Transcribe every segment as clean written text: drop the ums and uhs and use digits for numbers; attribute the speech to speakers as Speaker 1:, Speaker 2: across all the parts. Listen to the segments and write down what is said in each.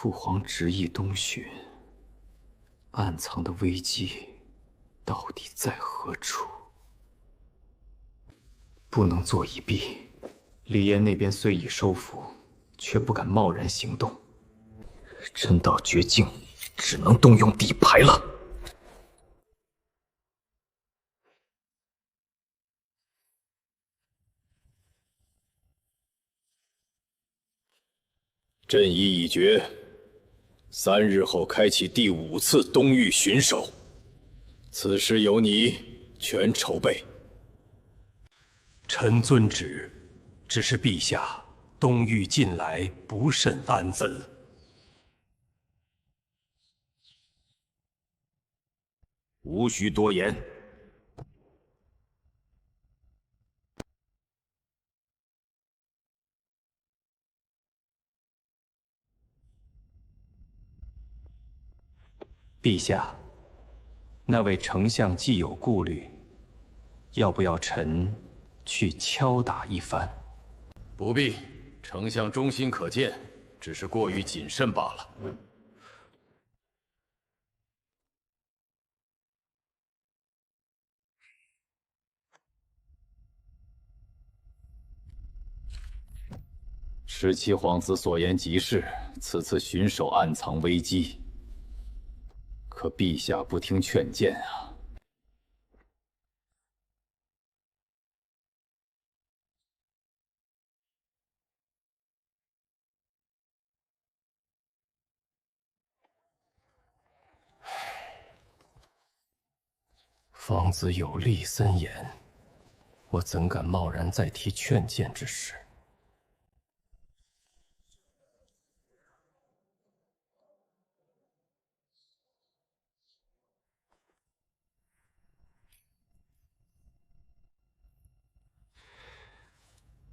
Speaker 1: 父皇执意东巡，暗藏的危机到底在何处？不能坐以避。李岩那边虽已收服，却不敢贸然行动。真到绝境，只能动用底牌了。
Speaker 2: 朕意已决，3日后开启第5次东域巡守，此事由你全筹备。
Speaker 3: 臣遵旨，只是陛下东域近来不甚安分。
Speaker 2: 无需多言。
Speaker 3: 陛下，那位丞相既有顾虑，要不要臣去敲打一番？
Speaker 2: 不必，丞相忠心可见，只是过于谨慎罢了。17皇子所言极是，此次巡守暗藏危机。可陛下不听劝谏啊！
Speaker 3: 方子有力森严，我怎敢贸然再提劝谏之事？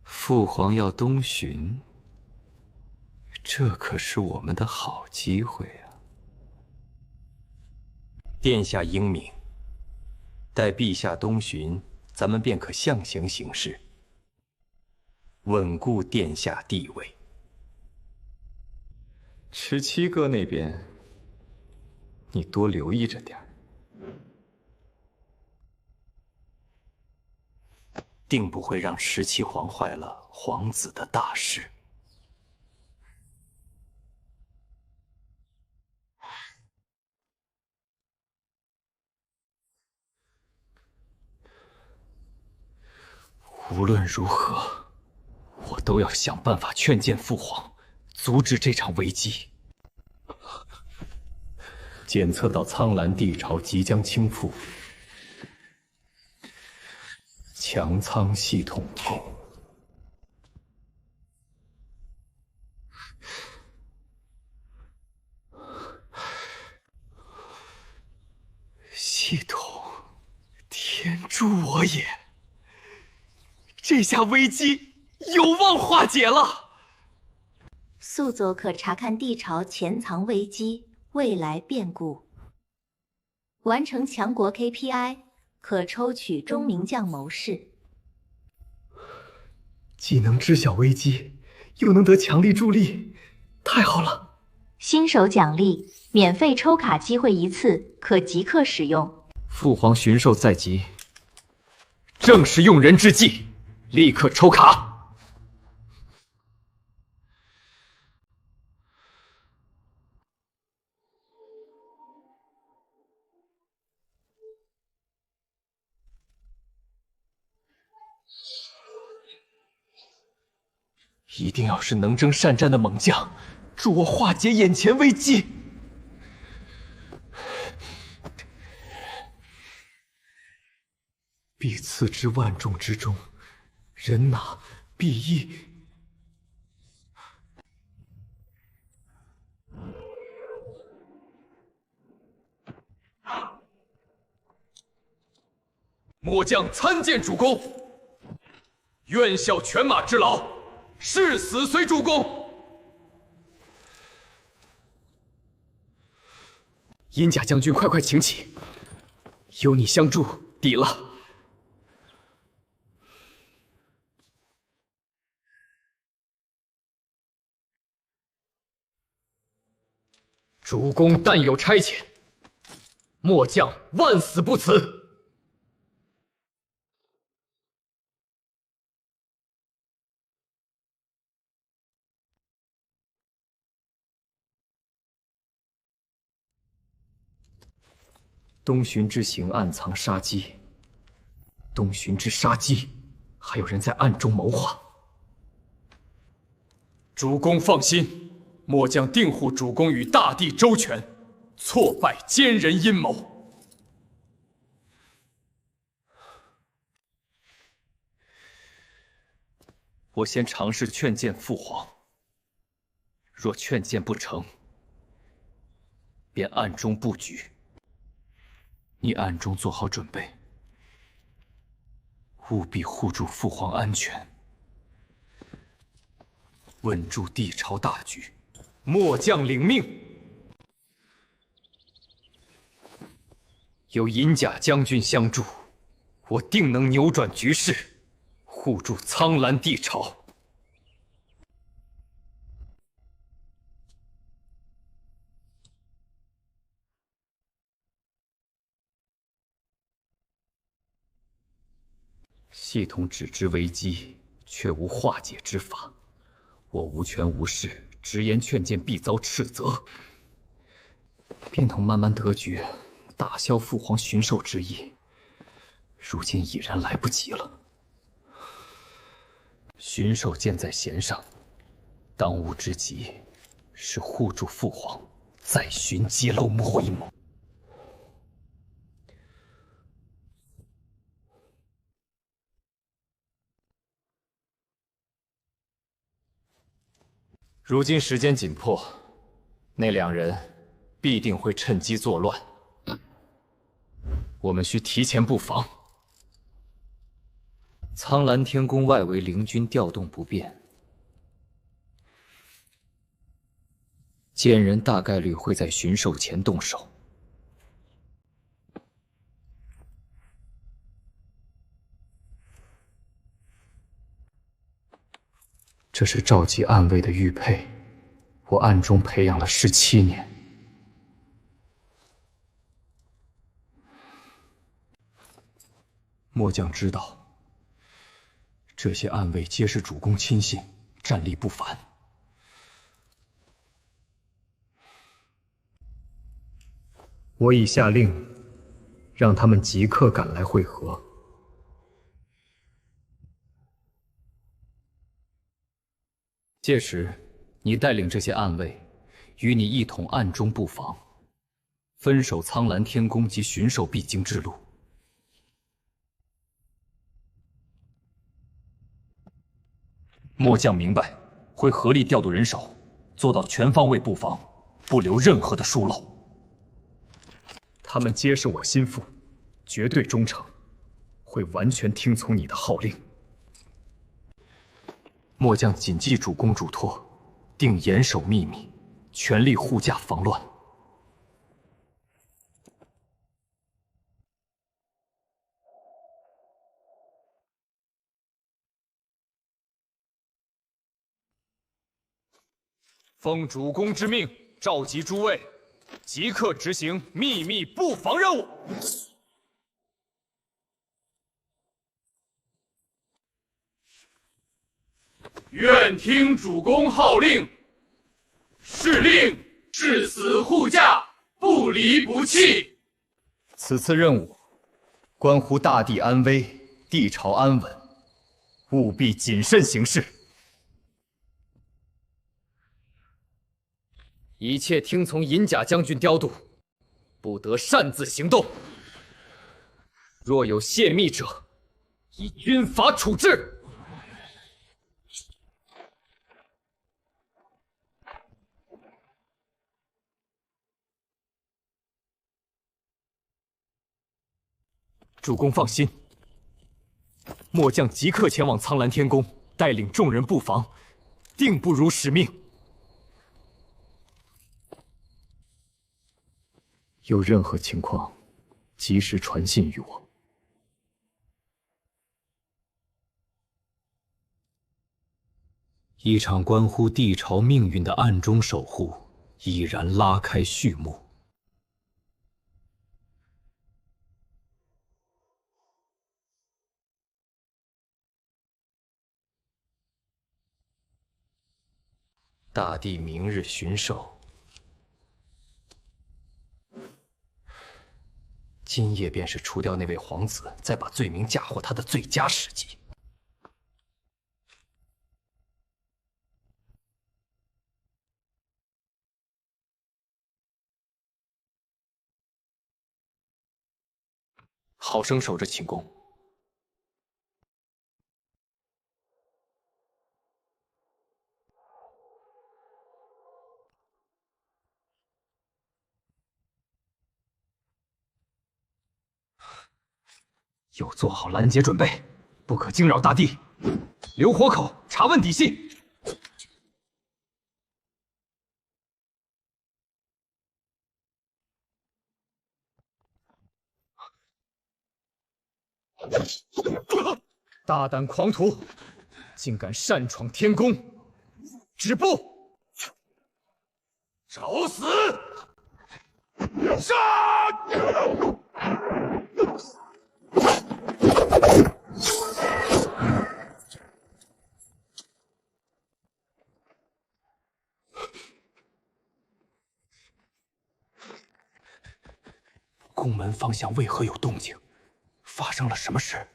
Speaker 1: 父皇要东巡，这可是我们的好机会啊！
Speaker 3: 殿下英明，待陛下东巡，咱们便可象形行事，稳固殿下地位。
Speaker 1: 17哥那边，你多留意着点儿。
Speaker 3: 定不会让17皇坏了皇子的大事。
Speaker 1: 无论如何，我都要想办法劝谏父皇，阻止这场危机。
Speaker 3: 检测到苍蓝帝朝即将倾覆，强仓系统后，
Speaker 1: 系统，天助我也！这下危机有望化解了。
Speaker 4: 速走可查看帝朝潜藏危机、未来变故。完成强国 KPI， 可抽取钟鸣将谋士。
Speaker 1: 既能知晓危机，又能得强力助力，太好了！
Speaker 4: 新手奖励，免费抽卡机会1次，可即刻使用。
Speaker 1: 父皇巡狩在即，正是用人之际，立刻抽卡。一定要是能征善战的猛将，助我化解眼前危机。必赐之万众之中，人哪必异。末将参见主公，愿效犬马之劳，誓死随主公。殷甲将军，快请起，有你相助，抵了。主公但有差遣，末将万死不辞。东巡之行暗藏杀机，东巡之杀机，还有人在暗中谋划。
Speaker 5: 主公放心，末将定护主公与大地周全，挫败奸人阴谋。
Speaker 1: 我先尝试劝谏父皇，若劝谏不成，便暗中布局。你暗中做好准备，务必护住父皇安全，稳住帝朝大局。末将领命。有银甲将军相助，我定能扭转局势，护住苍蓝帝朝。系统只知危机，却无化解之法。我无权无势，直言劝谏必遭斥责，便能慢慢得局，打消父皇巡狩之意。如今已然来不及了。巡狩箭在弦上，当务之急是护住父皇，再寻揭露回谋。如今时间紧迫，那两人必定会趁机作乱，我们需提前布防。苍蓝天宫外围灵军调动不便，奸人大概率会在巡狩前动手。这是召集暗卫的玉佩，我暗中培养了17年。末将知道，这些暗卫皆是主公亲信，战力不凡。我已下令，让他们即刻赶来会合。届时，你带领这些暗卫，与你一同暗中布防，分守苍蓝天宫及巡狩必经之路。
Speaker 5: 末将明白，会合力调度人手，做到全方位布防，不留任何的疏漏。
Speaker 1: 他们皆是我心腹，绝对忠诚，会完全听从你的号令。末将谨记主公嘱托，定严守秘密，全力护驾防乱。奉主公之命，召集诸位，即刻执行秘密布防任务。
Speaker 5: 愿听主公号令，是令，誓死护驾，不离不弃。
Speaker 1: 此次任务关乎大地安危、地朝安稳，务必谨慎行事，一切听从银甲将军调度，不得擅自行动。若有泄密者，以军法处置。主公放心，末将即刻前往苍蓝天宫，带领众人布防，定不辱使命。有任何情况，及时传信于我。一场关乎帝朝命运的暗中守护，
Speaker 2: 已然拉开序幕。
Speaker 3: 大帝明日巡狩，今夜便是除掉那位皇子，再把罪名嫁祸他的最佳时机。好生守着寝宫。
Speaker 1: 又做好拦截准备，不可惊扰大地。留活口，查问底细。大胆狂徒，竟敢擅闯天宫！止步！
Speaker 5: 找死！杀！
Speaker 3: 宫门方向为何有动静？发生了什么事？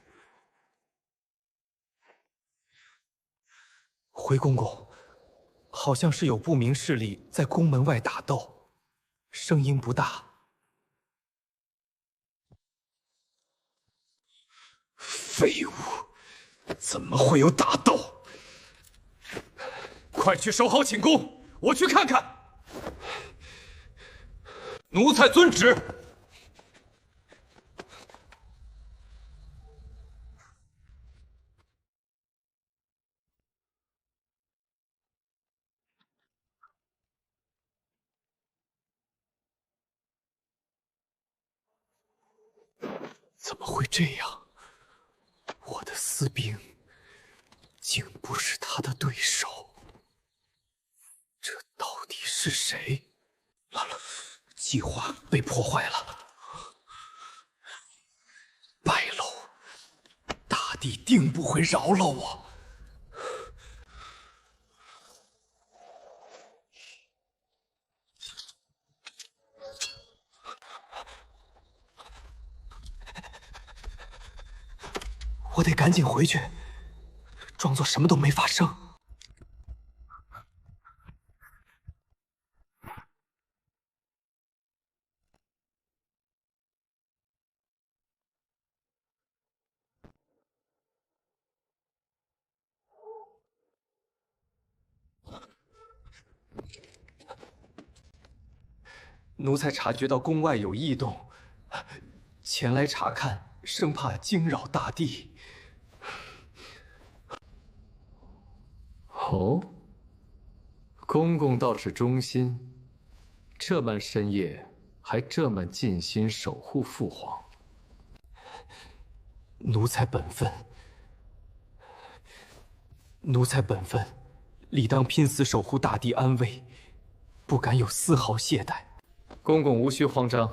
Speaker 3: 回公公，好像是有不明势力在宫门外打斗，声音不大。
Speaker 1: 废物，怎么会有打斗？快去守好寝宫，我去看看。奴才遵旨。
Speaker 3: 怎么会这样？我的私兵竟不是他的对手，这到底是谁？计划被破坏了，败露，大帝定不会饶了我。我得赶紧回去，装作什么都没发生。奴才察觉到宫外有异动，前来查看，生怕惊扰大帝。哦，公公倒是忠心，这般深夜还这么尽心守护父皇。奴才本分，理当拼死守护大帝安危，不敢有丝毫懈怠。公公无需慌张，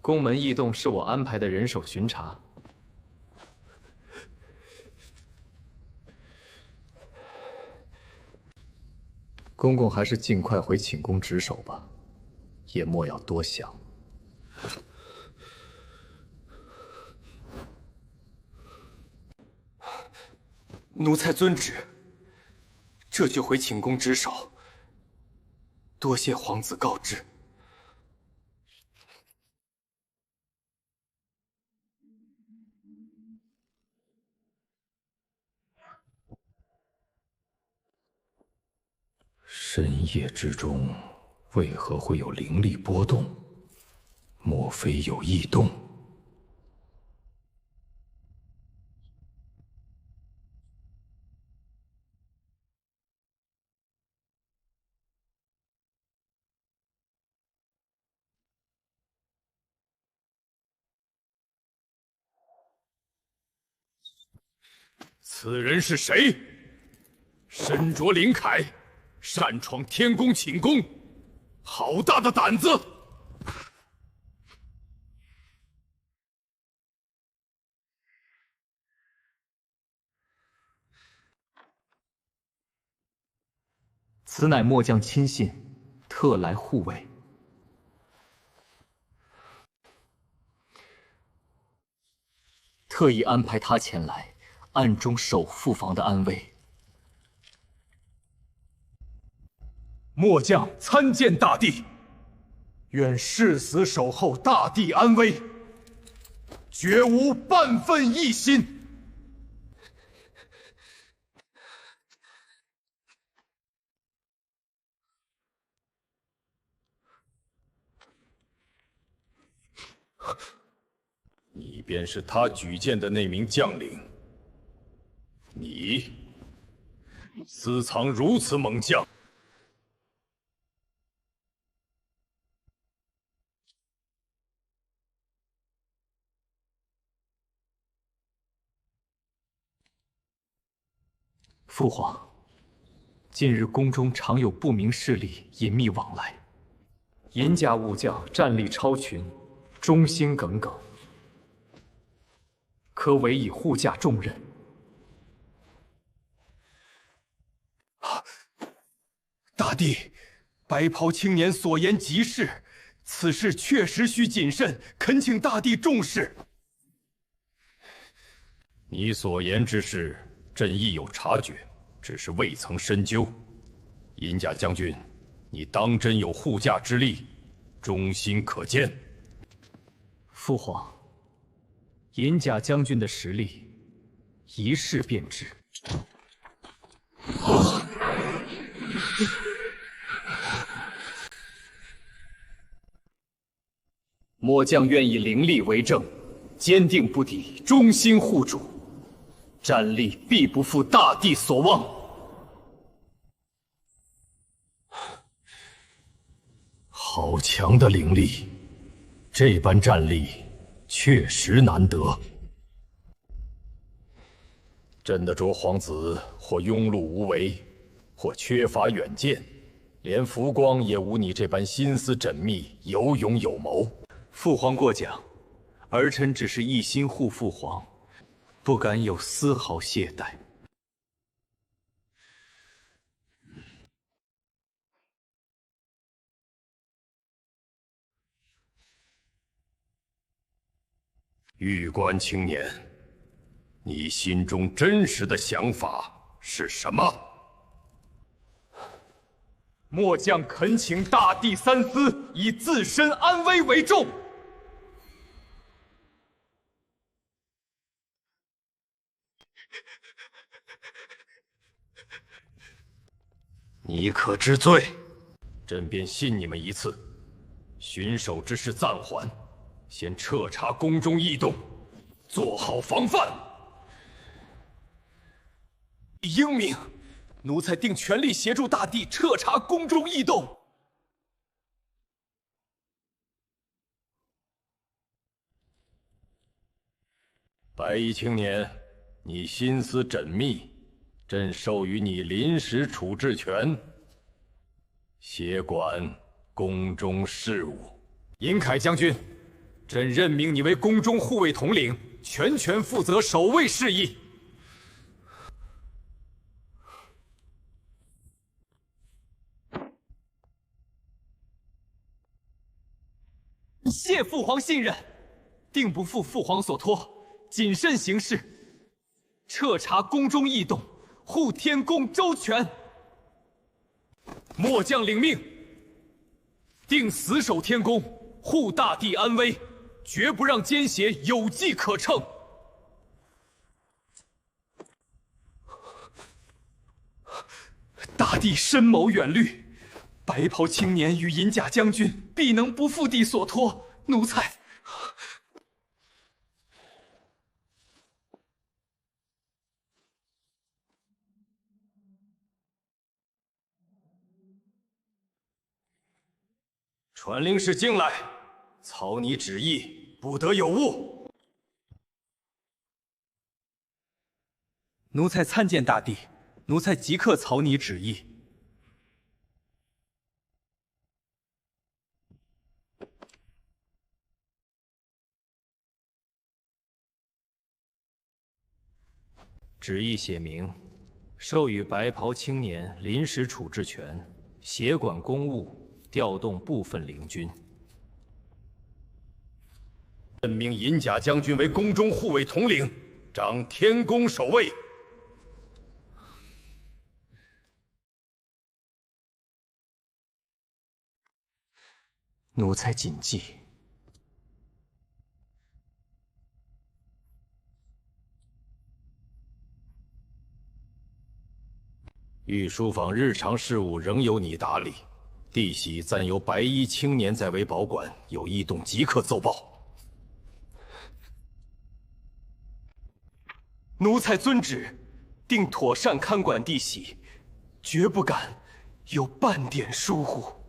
Speaker 3: 宫门异动是我安排的人手巡查。公公还是尽快回寝宫值守吧，也莫要多想。奴才遵旨，这就回寝宫值守。多谢皇子告知。深夜之中，为何会有灵力波动？莫非有异动？
Speaker 5: 此人是谁？身着灵铠，擅闯天宫寝宫，
Speaker 2: 好大的胆子！
Speaker 1: 此乃末将亲信，特来护卫。特意安排他前来，暗中守父皇的安危。
Speaker 5: 末将参见大帝，愿誓死守候大帝安危，绝无半分异心。
Speaker 2: 你便是他举荐的那名将领。你私藏如此猛将，
Speaker 1: 父皇，近日宫中常有不明势力隐秘往来，银甲武将战力超群，忠心耿耿，可委以护驾重任。
Speaker 5: 大帝，白袍青年所言极是，此事确实需谨慎，恳请大帝重视。
Speaker 2: 你所言之事，朕亦有察觉，只是未曾深究。银甲将军，你当真有护驾之力，忠心可见。
Speaker 1: 父皇，银甲将军的实力，一试便知。末将愿以灵力为证，坚定不抵，忠心护主，战力必不负大帝所望。
Speaker 2: 好强的灵力，这般战力确实难得。朕的卓皇子或庸碌无为，或缺乏远见，连浮光也无你这般心思缜密、有勇有谋。
Speaker 3: 父皇过奖，儿臣只是一心护父皇，不敢有丝毫懈怠。
Speaker 2: 玉关青年，你心中真实的想法是什么？
Speaker 5: 末将恳请大帝三思，以自身安危为重。
Speaker 2: 你可知罪？朕便信你们一次。巡守之事暂缓，先彻查宫中异动，做好防范。
Speaker 5: 英明，奴才定全力协助大帝彻查宫中异动。
Speaker 2: 白衣青年，你心思缜密，朕授予你临时处置权，协管宫中事务。
Speaker 5: 银铠将军，朕任命你为宫中护卫统领，全权负责守卫事宜。谢父皇信任，定不负父皇所托，谨慎行事，彻查宫中异动，护天宫周全。末将领命，定死守天宫，护大帝安危，绝不让奸邪有机可乘。大帝深谋远虑，白袍青年与银甲将军必能不负帝所托。奴才
Speaker 2: 传令士进来，草拟旨意，不得有误。
Speaker 3: 奴才参见大帝，奴才即刻草拟旨意。
Speaker 6: 旨意写明，授予白袍青年临时处置权，协管公务，调动部分灵军。
Speaker 2: 任命银甲将军为宫中护卫统领，掌天宫守卫。
Speaker 3: 奴才谨记。
Speaker 2: 御书房日常事务仍由你打理，弟媳暂由白衣青年在为保管，有异动即刻奏报。
Speaker 3: 奴才遵旨，定妥善看管弟媳，绝不敢有半点疏忽。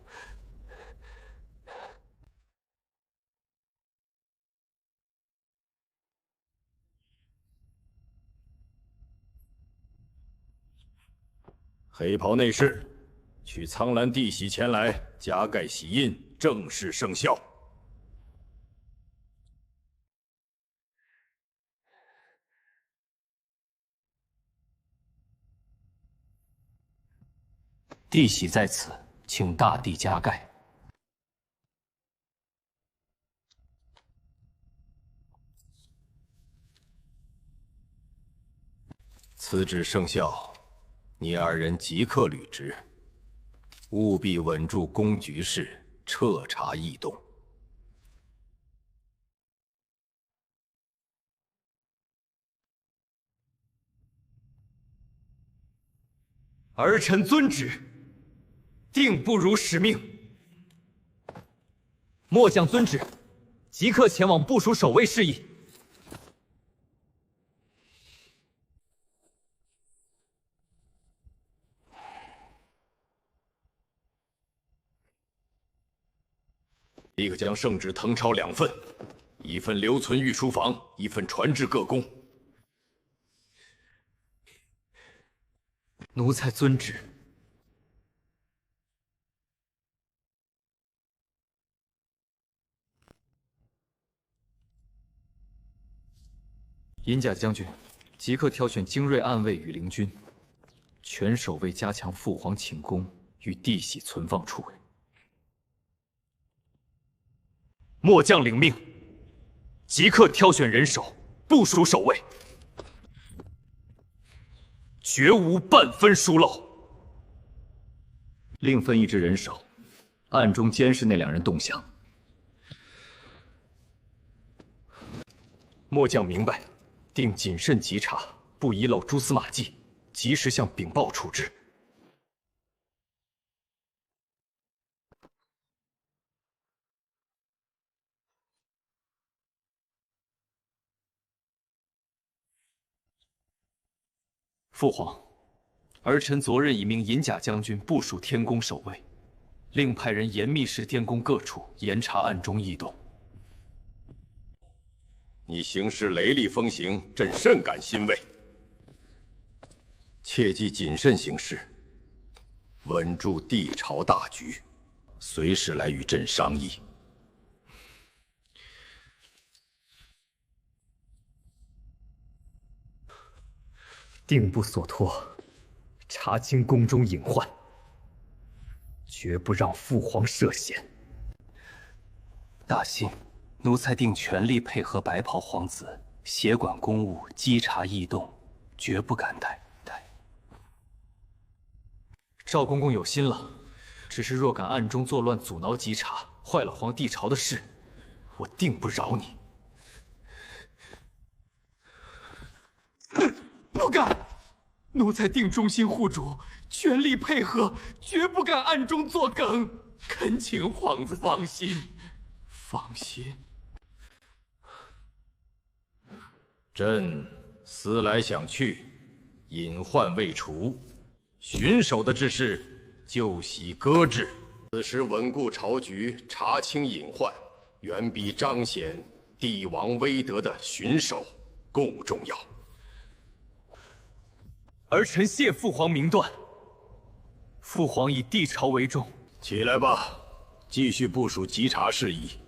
Speaker 2: 黑袍内侍，取苍兰弟媳前来，加盖玺印，正式生效。
Speaker 6: 弟媳在此，请大帝加盖。
Speaker 2: 此旨生效。你二人即刻履职，务必稳住宫局势，彻查异动。
Speaker 3: 儿臣遵旨，定不辱使命。末将遵旨，即刻前往部署守卫事宜。
Speaker 2: 立刻将圣旨誊抄2份，一份留存御书房，一份传至各宫。
Speaker 3: 奴才遵旨。银甲将军，即刻挑选精锐暗卫与灵军，全守卫加强父皇寝宫与弟媳存放处。末将领命，即刻挑选人手，部署守卫，绝无半分疏漏。
Speaker 1: 另分一支人手，暗中监视那2人动向。
Speaker 3: 末将明白，定谨慎稽查，不遗漏蛛丝马迹，及时向禀报处置。父皇，儿臣昨日已命银甲将军部署天宫守卫，另派人严密视天宫各处，严查暗中异动。
Speaker 2: 你行事雷厉风行，朕甚感欣慰。切记谨慎行事，稳住帝朝大局，随时来与朕商议。
Speaker 3: 定不所托，查清宫中隐患，绝不让父皇涉险。大信，奴才定全力配合白袍皇子，协管公务，稽查异动，绝不敢怠。赵公公有心了，只是若敢暗中作乱，阻挠稽查，坏了皇帝朝的事，我定不饶你。不敢！奴才定忠心护主，全力配合，绝不敢暗中作梗。恳请皇子放心，放心。
Speaker 2: 朕思来想去，隐患未除，巡守的之事就喜搁置。此时稳固朝局，查清隐患，远比彰显帝王威德的巡守更重要。
Speaker 3: 儿臣谢父皇明断。父皇以帝朝为重。
Speaker 2: 起来吧，继续部署稽查事宜。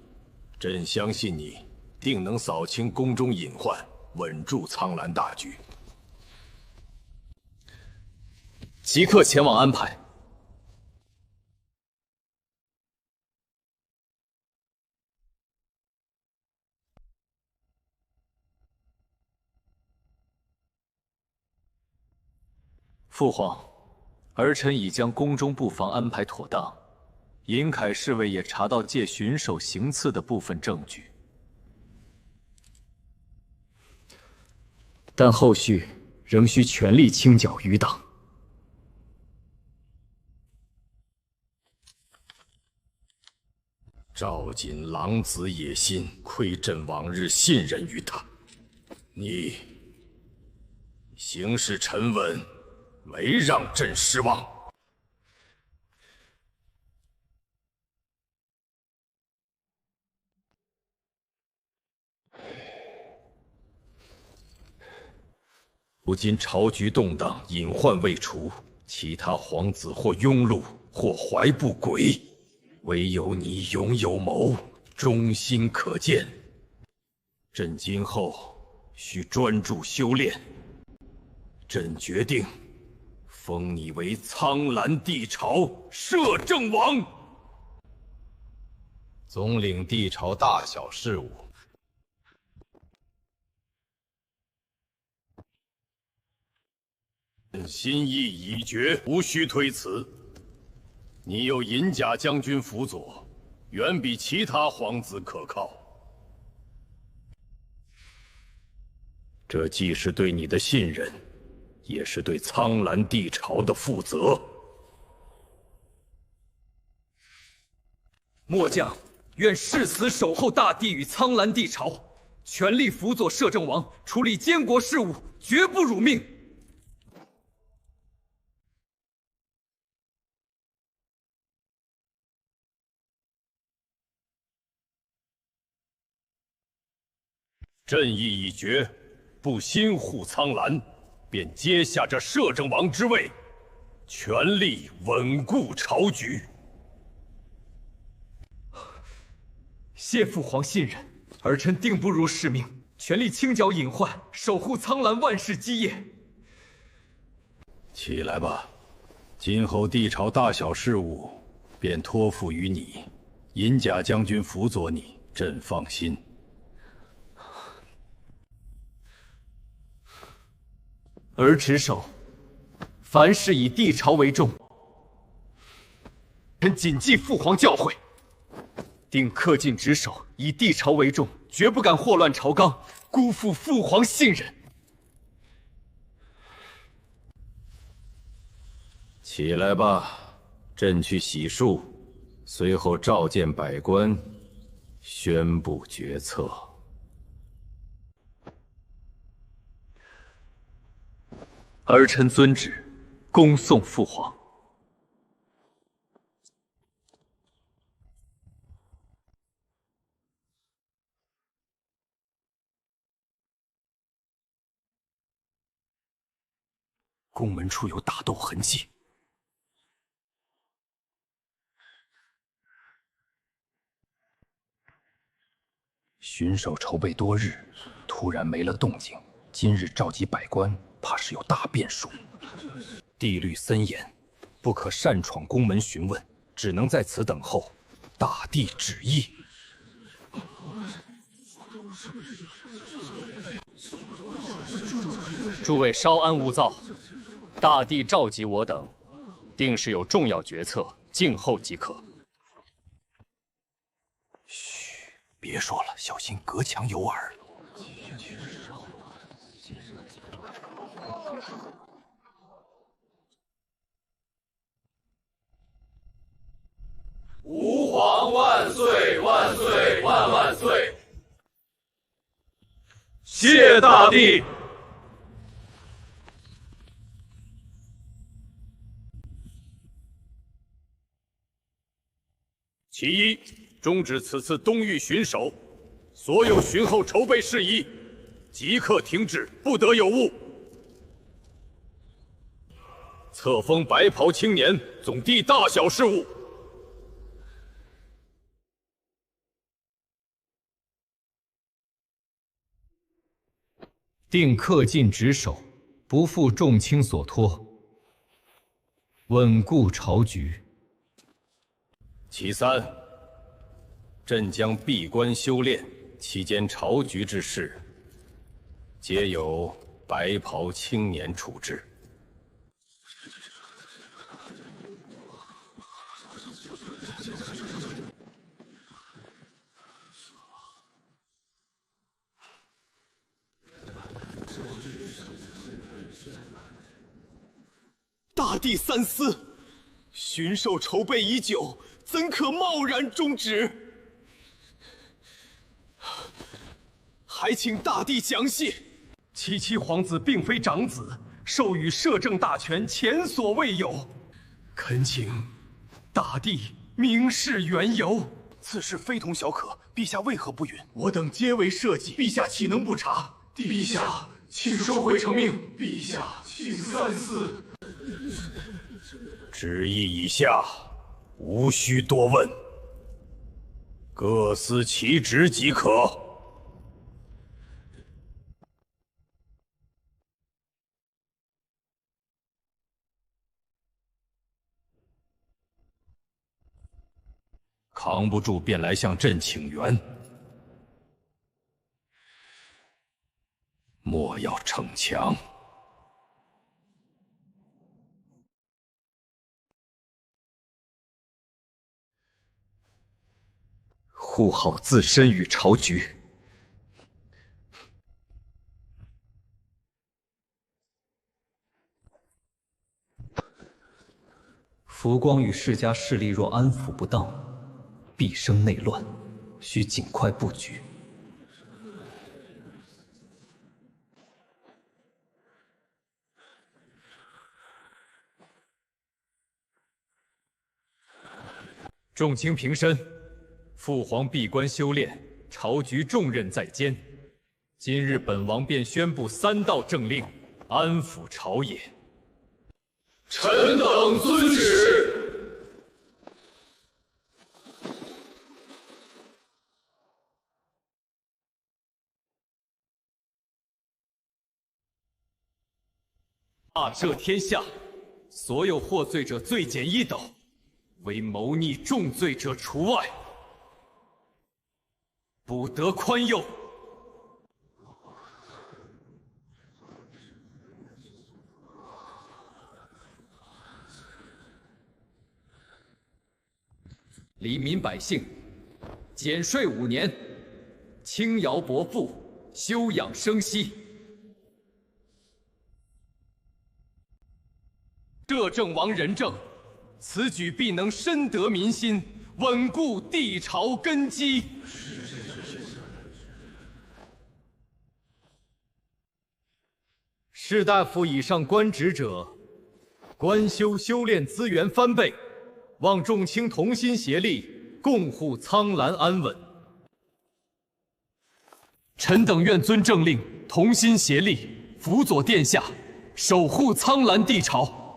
Speaker 2: 朕相信你定能扫清宫中隐患，稳住苍兰大局。
Speaker 1: 即刻前往安排。
Speaker 6: 父皇，儿臣已将宫中布防安排妥当，尹凯侍卫也查到借巡守行刺的部分证据，
Speaker 1: 但后续仍需全力清剿余党。
Speaker 2: 赵瑾狼子野心，亏朕往日信任于他。你行事沉稳，没让朕失望。如今朝局动荡，隐患未除，其他皇子或庸碌，或怀不轨，唯有你勇有谋，忠心可见。朕今后需专注修炼。朕决定封你为苍蓝帝朝摄政王，总领帝朝大小事务。朕心意已决，无需推辞。你有银甲将军辅佐，远比其他皇子可靠。这既是对你的信任，也是对苍蓝帝朝的负责。
Speaker 1: 末将愿誓死守候大地与苍蓝帝朝，全力辅佐摄政王处理监国事务，绝不辱命。
Speaker 2: 朕意已决，不心护苍蓝，便接下这摄政王之位，全力稳固朝局。
Speaker 1: 谢父皇信任，儿臣定不辱使命，全力清剿隐患，守护苍蓝万世基业。
Speaker 2: 起来吧，今后帝朝大小事务便托付于你，银甲将军辅佐你，朕放心。
Speaker 1: 儿职守，凡事以帝朝为重。臣谨记父皇教诲，定恪尽职守，以帝朝为重，绝不敢祸乱朝纲，辜负父皇信任。
Speaker 2: 起来吧，朕去洗漱，随后召见百官，宣布决策。
Speaker 1: 儿臣遵旨，恭送父皇。
Speaker 3: 宫门处有打斗痕迹。巡守筹备多日，突然没了动静。今日召集百官，怕是有大变数。帝律森严，不可擅闯宫门询问，只能在此等候大帝旨意。
Speaker 6: 诸位稍安勿躁，大帝召集我等，定是有重要决策，静候即可。
Speaker 3: 嘘，别说了，小心隔墙有耳。
Speaker 2: 吾皇万岁万岁万万岁！谢大帝。其一，终止此次东域巡守，所有巡后筹备事宜即刻停止，不得有误。册封白袍青年总地大小事务。
Speaker 6: 定恪尽职守，不负众卿所托。
Speaker 1: 稳固朝局。
Speaker 2: 其三，朕将闭关修炼，期间朝局之事，皆由白袍青年处置。
Speaker 3: 大帝三思，巡狩筹备已久，怎可贸然终止？还请大帝详细。
Speaker 5: 七七皇子并非长子，授予摄政大权前所未有，恳请大帝明示缘由。
Speaker 3: 此事非同小可，陛下为何不允？
Speaker 5: 我等皆为社稷，陛下岂能不查？陛下，请收回成命。陛下，请三思。
Speaker 2: 旨意已下，无需多问，各司其职即可。扛不住便来向朕请援，莫要逞强。
Speaker 1: 护好自身与朝局。浮光与世家势力若安抚不当，必生内乱，需尽快布局。
Speaker 6: 众卿平身，父皇闭关修炼，朝局重任在肩。今日本王便宣布3道政令，安抚朝野。
Speaker 5: 臣等遵旨。
Speaker 6: 大赦天下，所有获罪者罪减1斗，唯谋逆重罪者除外，不得宽宥。黎民百姓，减税5年，轻徭薄赋，休养生息。摄政王仁政，此举必能深得民心，稳固帝朝根基。士大夫以上官职者，官修修炼资源翻倍，望众卿同心协力，共护苍兰安稳。臣等愿遵政令，同心协力，辅佐殿下，守护苍兰帝朝。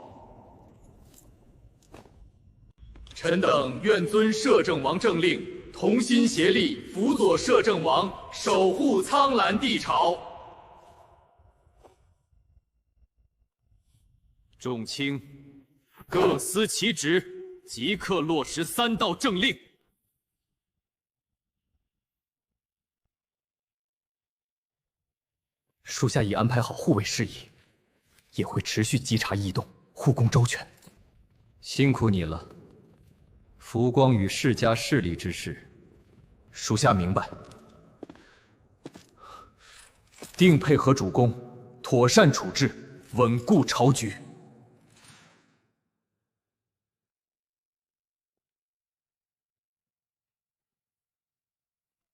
Speaker 6: 臣等愿遵摄政王政令，同心协力，辅佐摄政王，守护苍兰帝朝。众卿各司其职，即刻落实3道政令。
Speaker 1: 属下已安排好护卫事宜，也会持续稽查异动，护供周全。辛苦你了。浮光与世家势力之事，属下明白，定配合主公，妥善处置，稳固朝局。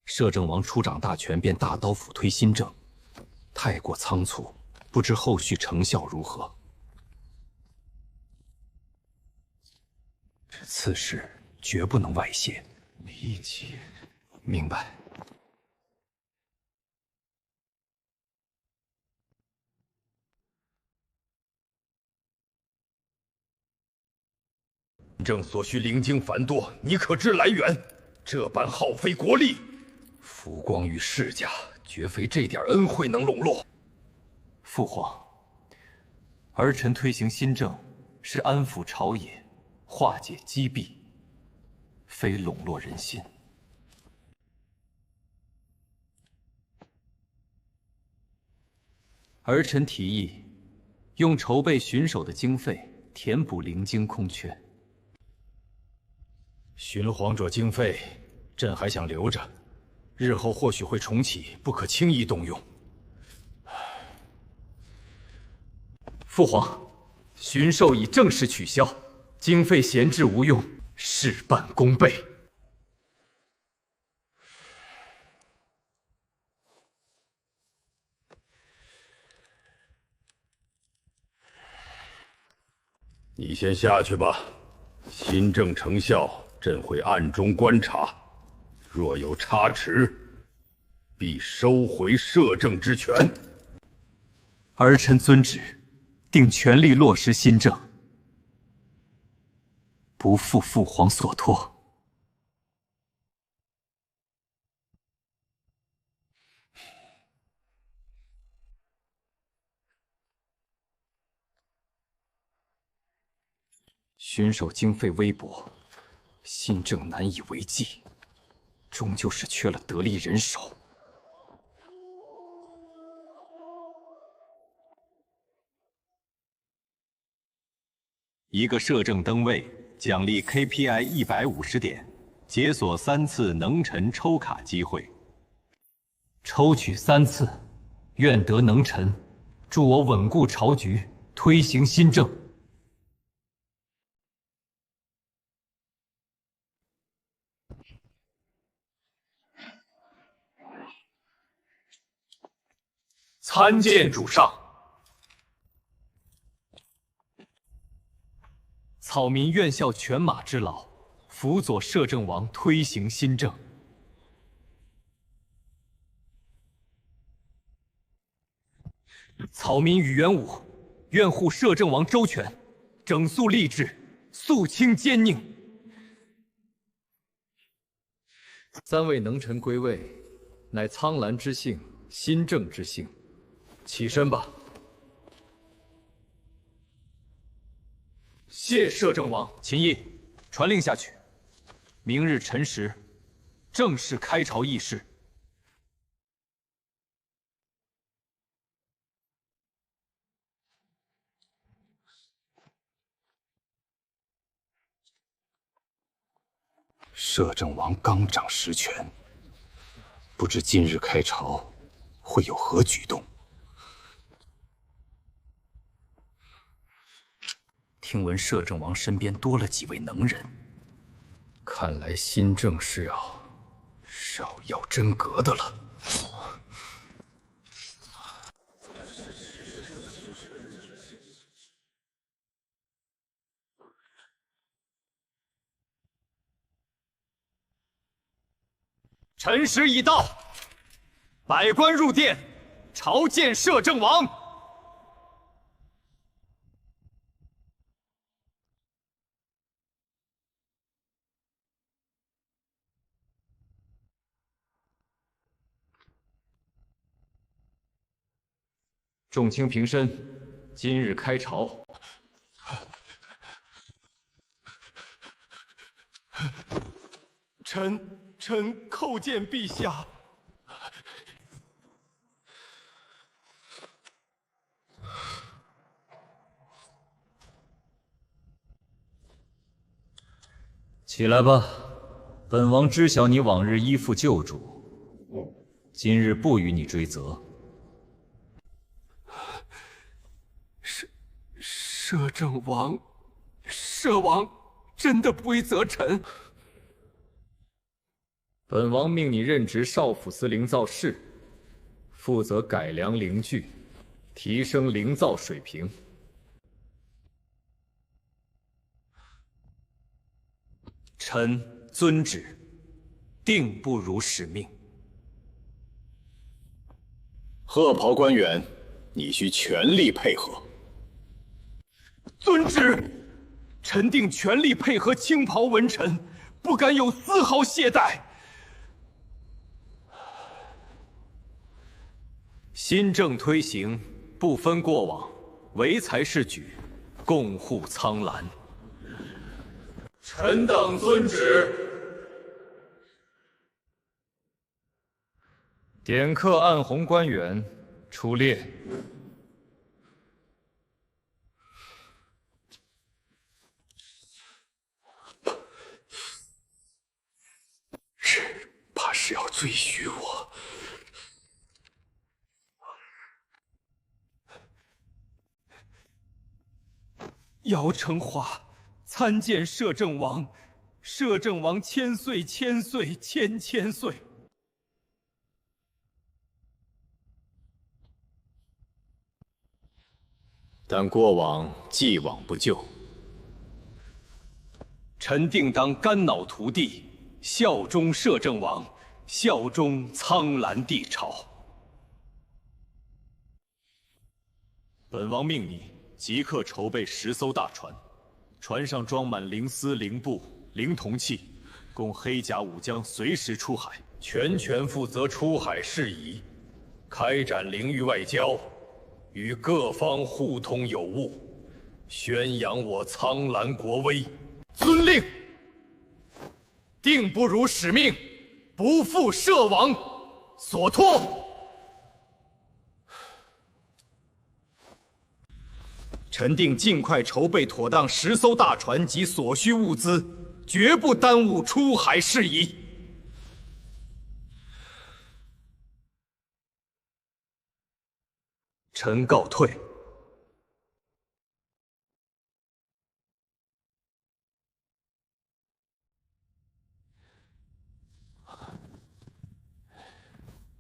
Speaker 1: 摄政王出掌大权便大刀斧推新政，太过仓促，不知后续成效如何。此事绝不能外泄。
Speaker 5: 立即
Speaker 1: 明白。
Speaker 2: 正所需灵精繁多，你可知来源？这般耗费国力，
Speaker 1: 浮光与世家绝非这点恩惠能笼络。父皇，儿臣推行新政，
Speaker 6: 是安抚朝野，化解积弊，非笼络人心。儿臣提议，用筹备巡守的经费填补灵京空缺。
Speaker 5: 巡皇者经费，朕还想留着，日后或许会重启，不可轻易动用。
Speaker 1: 父皇，巡狩已正式取消，经费闲置无用，事半功倍。
Speaker 2: 你先下去吧，新政成效，朕会暗中观察，若有差池，必收回摄政之权。
Speaker 1: 儿臣遵旨，定全力落实新政，不负父皇所托。巡守经费微薄，新政难以为继，终究是缺了得力人手。
Speaker 6: 一个摄政登位，奖励 KPI 150点，解锁3次能臣抽卡机会。抽取3次，愿得能臣，助我稳固朝局，推行新政。
Speaker 5: 参见主上。
Speaker 6: 草民愿效犬马之劳，辅佐摄政王推行新政。草民宇元武愿护摄政王周全，整肃吏治，肃清奸佞。3位能臣归位，乃苍兰之幸，新政之幸。起身吧。谢摄政王。秦毅，传令下去，明日辰时，正式开朝议事。
Speaker 5: 摄政王刚掌实权，不知今日开朝会有何举动？
Speaker 1: 听闻摄政王身边多了几位能人，看来新政是要真格的了。
Speaker 6: 辰时已到，百官入殿，朝见摄政王。众卿平身，今日开朝。
Speaker 5: 臣叩见陛下。
Speaker 6: 起来吧，本王知晓你往日依附旧主，今日不与你追责。
Speaker 3: 摄政王，摄王真的不会责臣。
Speaker 6: 本王命你任职少府司灵造室，负责改良灵具，提升灵造水平。臣遵旨，定不辱使命。
Speaker 5: 鹤袍官员，你需全力配合。
Speaker 3: 遵旨，臣定全力配合青袍文臣，不敢有丝毫懈怠。
Speaker 6: 新政推行，不分过往，唯才是举，共护苍蓝。
Speaker 2: 臣等遵旨。
Speaker 6: 点刻暗红官员，出列。
Speaker 3: 怕是要追许我。姚成华参见摄政王，摄政王千岁千岁千千岁。
Speaker 2: 但过往既往不咎，
Speaker 3: 臣定当肝脑涂地，效忠摄政王，效忠苍蓝帝朝。
Speaker 6: 本王命你即刻筹备10艘大船，船上装满灵丝、灵布、灵铜器，供黑甲武将随时出海，全权负责出海事宜，开展灵域外交，与各方互通有无，宣扬我苍蓝国威。
Speaker 5: 遵令。定不辱使命，不负摄王所托。臣定尽快筹备妥当10艘大船及所需物资，绝不耽误出海事宜。臣告退。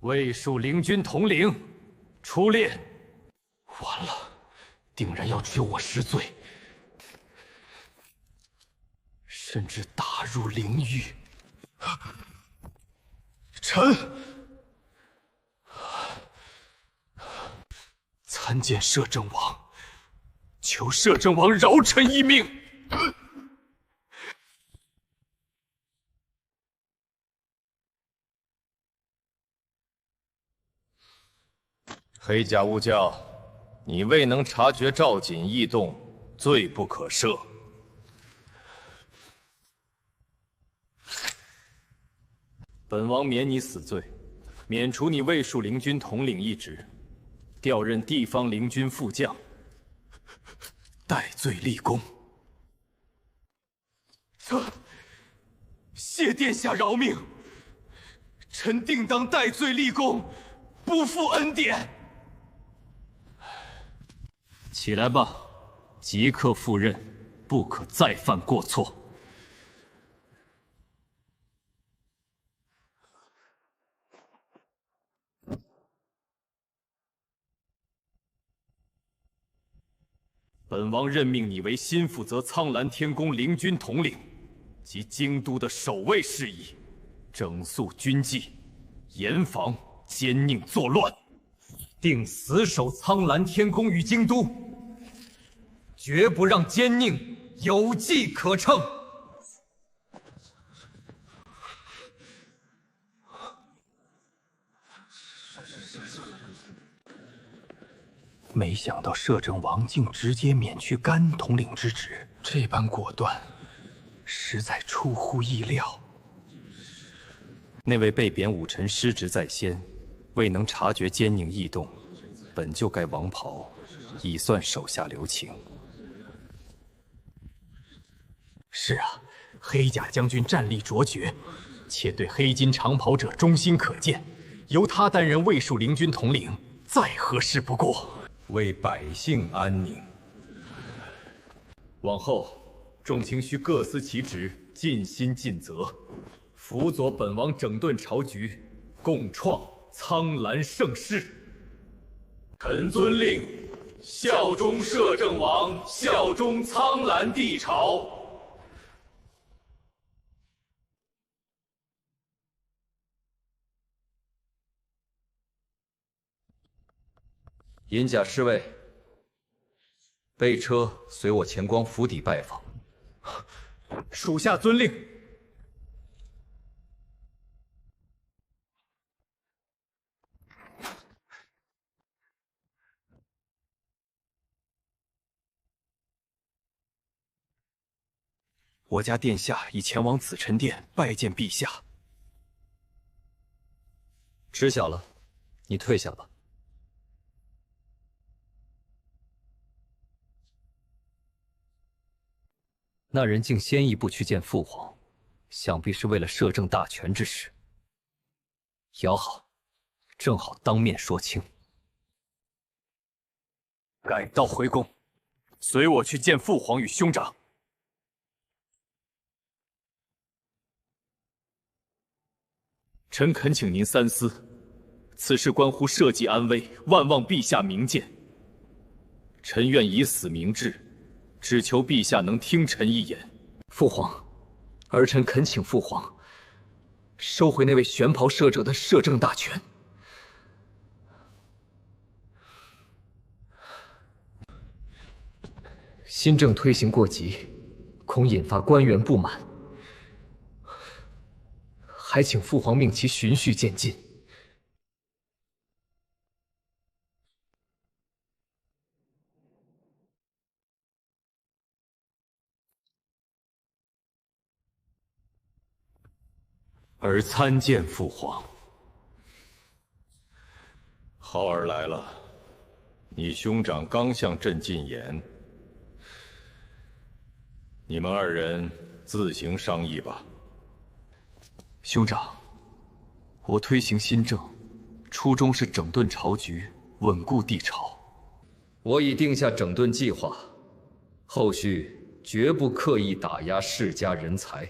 Speaker 6: 卫戍灵军统领，出列。
Speaker 3: 完了，定然要追我10罪，甚至打入灵域。
Speaker 5: 臣
Speaker 3: 参见摄政王，求摄政王饶臣一命。
Speaker 2: 黑甲武将，你未能察觉赵锦异动，罪不可赦。
Speaker 6: 本王免你死罪，免除你卫戍灵军统领一职，调任地方灵军副将，
Speaker 3: 戴罪立功。谢殿下饶命，臣定当戴罪立功，不负恩典。
Speaker 6: 起来吧，即刻赴任，不可再犯过错。本王任命你为新负责苍蓝天宫灵军统领及京都的守卫事宜，整肃军纪，严防奸佞作乱，
Speaker 5: 定死守苍蓝天宫与京都，绝不让奸佞有机可乘。
Speaker 3: 没想到摄政王竟直接免去甘统领之职，这般果断，实在出乎意料。
Speaker 6: 那位被贬武臣失职在先，未能察觉奸佞异动，本就该王袍，已算手下留情。
Speaker 5: 是啊，黑甲将军战力卓绝，且对黑金长袍者忠心可见，由他担任卫戍灵军统领，再合适不过。
Speaker 2: 为百姓安宁。
Speaker 6: 往后，众卿须各司其职，尽心尽责，辅佐本王整顿朝局，共创苍蓝盛世。
Speaker 2: 臣遵令，效忠摄政王，效忠苍蓝帝朝。
Speaker 1: 银甲侍卫，备车随我前光府邸拜访。
Speaker 5: 属下遵令。
Speaker 3: 我家殿下已前往紫宸殿拜见陛下。
Speaker 1: 知晓了，你退下吧。那人竟先一步去见父皇，想必是为了摄政大权之事。也好，正好当面说清。
Speaker 3: 改道回宫，随我去见父皇与兄长。
Speaker 6: 臣恳请您三思，此事关乎社稷安危，万望陛下明鉴。臣愿以死明志，只求陛下能听臣一言。
Speaker 1: 父皇，儿臣恳请父皇收回那位玄袍摄者的摄政大权。新政推行过急，恐引发官员不满，还请父皇命其循序渐进。
Speaker 6: 儿参见父皇。
Speaker 2: 浩儿来了，你兄长刚向朕进言，你们二人自行商议吧。
Speaker 3: 兄长，我推行新政，初衷是整顿朝局，稳固帝朝。
Speaker 1: 我已定下整顿计划，后续绝不刻意打压世家人才。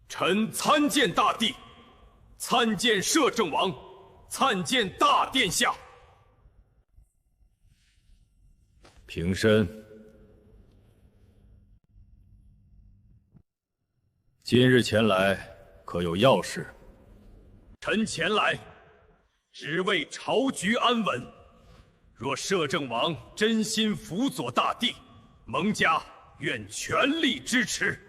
Speaker 6: 臣参见大帝，参见摄政王，参见大殿下。
Speaker 2: 平身。今日前来，可有要事？
Speaker 6: 臣前来，只为朝局安稳。若摄政王真心辅佐大帝，蒙家愿全力支持。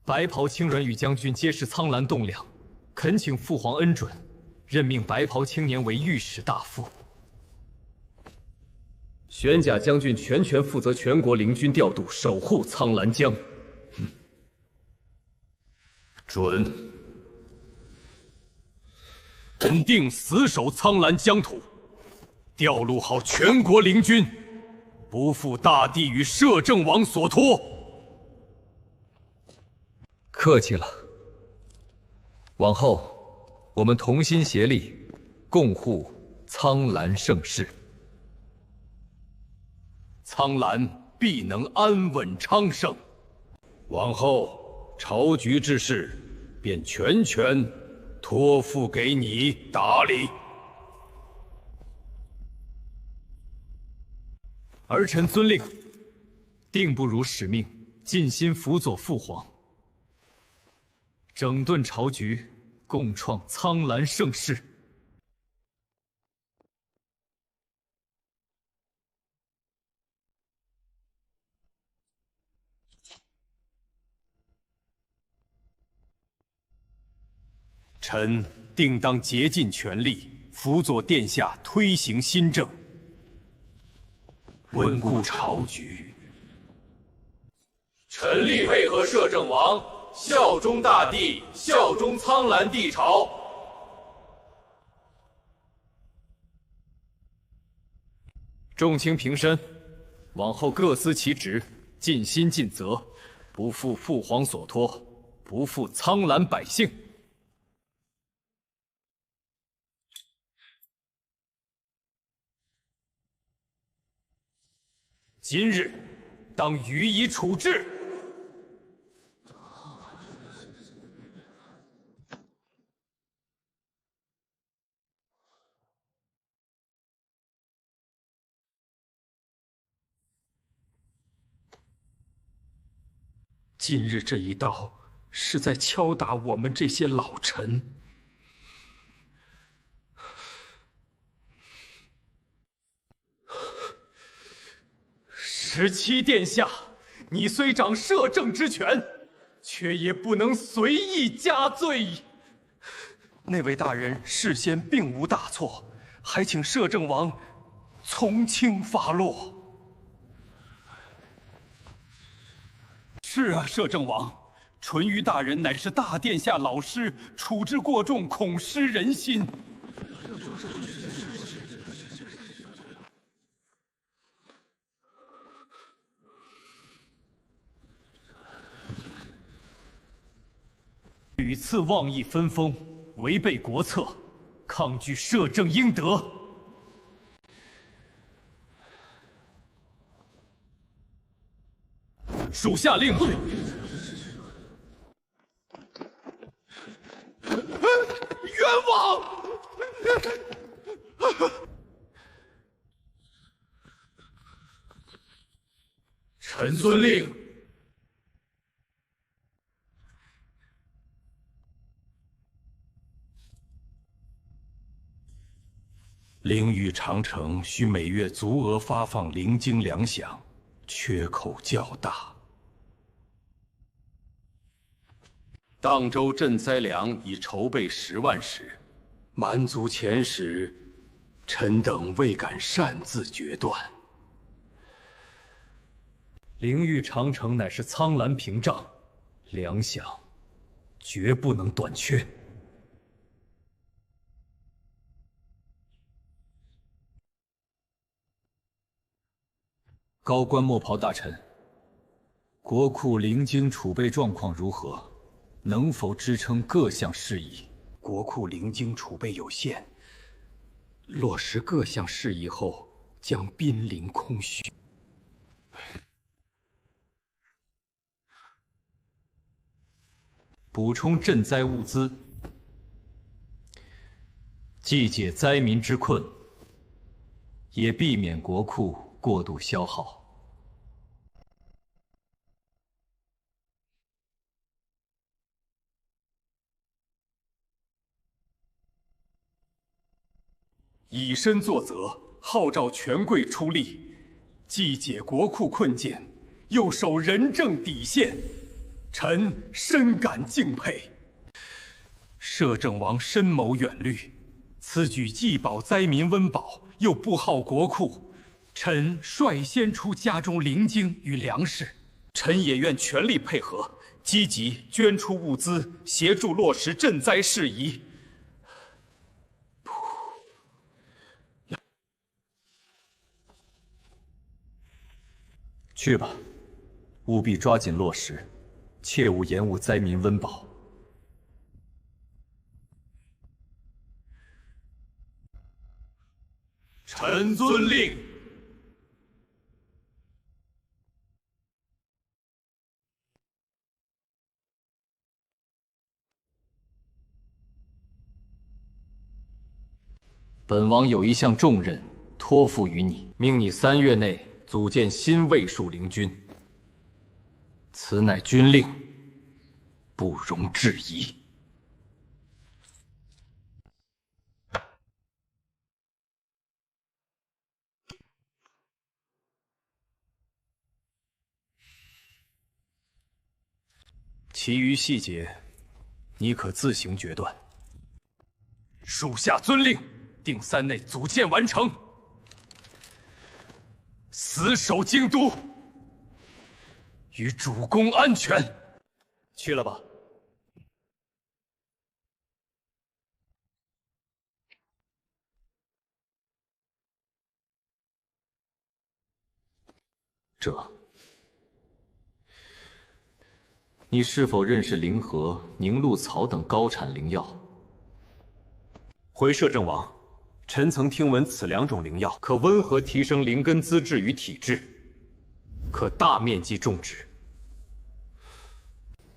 Speaker 1: 白袍青鸾与将军皆是苍兰栋梁，恳请父皇恩准，任命白袍青年为御史大夫。玄甲将军全权负责全国灵军调度，守护苍兰江。
Speaker 6: 准。臣定死守苍兰疆土，调入好全国灵军，不负大帝与摄政王所托。
Speaker 1: 客气了。往后我们同心协力，共护苍兰盛世。
Speaker 6: 苍兰必能安稳昌盛。
Speaker 2: 往后朝局之事，便全权托付给你打理。
Speaker 1: 儿臣遵令，定不辱使命，尽心辅佐父皇，整顿朝局，共创苍兰盛世。
Speaker 6: 臣定当竭尽全力，辅佐殿下推行新政，稳固朝局。
Speaker 2: 臣力配合摄政王，效忠大帝，效忠苍兰帝朝。
Speaker 6: 众卿平身，往后各司其职，尽心尽责，不负父皇所托，不负苍兰百姓。今日当予以处置。
Speaker 3: 今日这一刀是在敲打我们这些老臣。
Speaker 5: 17殿下，你虽掌摄政之权，却也不能随意加罪。那位大人事先并无大错，还请摄政王从轻发落。是啊，摄政王，淳于大人乃是大殿下老师，处置过重，恐失人心。屡次妄议分封，违背国策，抗拒摄政应得。属下令。冤枉！臣遵令。灵域长城需每月足额发放灵晶粮饷，缺口较大。当州赈灾粮已筹备10万石，满足前时，臣等未敢擅自决断。灵域长城乃是苍蓝屏障，粮饷绝不能短缺。高官莫袍大臣，国库灵晶储备状况如何？能否支撑各项事宜？国库灵晶储备有限，落实各项事宜后将濒临空虚。补充赈灾物资，既解灾民之困，也避免国库过度消耗。以身作则，号召权贵出力，既解国库困境，又守仁政底线，臣深感敬佩。摄政王深谋远虑，此举既保灾民温饱，又不耗国库，臣率先出家中灵晶与粮食，臣也愿全力配合，积极捐出物资，协助落实赈灾事宜。去吧，务必抓紧落实，切勿延误灾民温饱。臣遵令。本王有一项重任托付于你，命你3月内组建新卫戍灵军，此乃军令，不容置疑。其余细节，你可自行决断。属下遵令，定3内组建完成。死守京都，与主公安全。去了吧。你是否认识灵核、凝露草等高产灵药？
Speaker 7: 回摄政王，臣曾听闻此2种灵药
Speaker 5: 可温和提升灵根资质与体质，可大面积种植。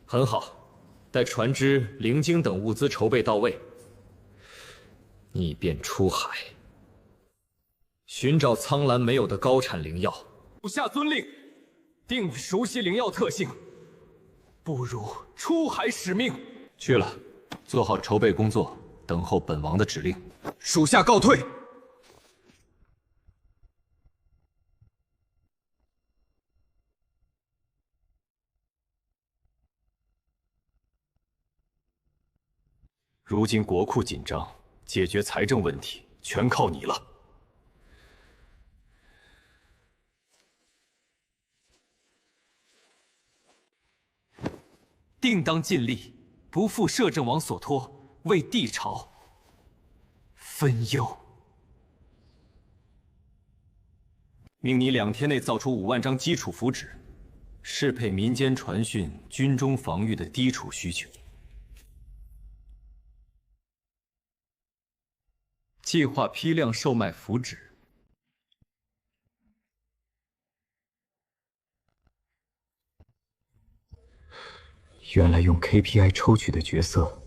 Speaker 5: 很好，待船只、灵晶等物资筹备到位，你便出海，寻找苍兰没有的高产灵药。属下遵令。定熟悉灵药特性，不如出海使命。去了，做好筹备工作，等候本王的指令。属下告退。
Speaker 6: 如今国库紧张，解决财政问题全靠你了。
Speaker 3: 定当尽力，不负摄政王所托，为帝朝分忧。
Speaker 7: 命你2天内造出5万张基础符纸，适配民间传讯、军中防御的低储需求。
Speaker 1: 计划批量售卖符纸。原来用 KPI 抽取的角色，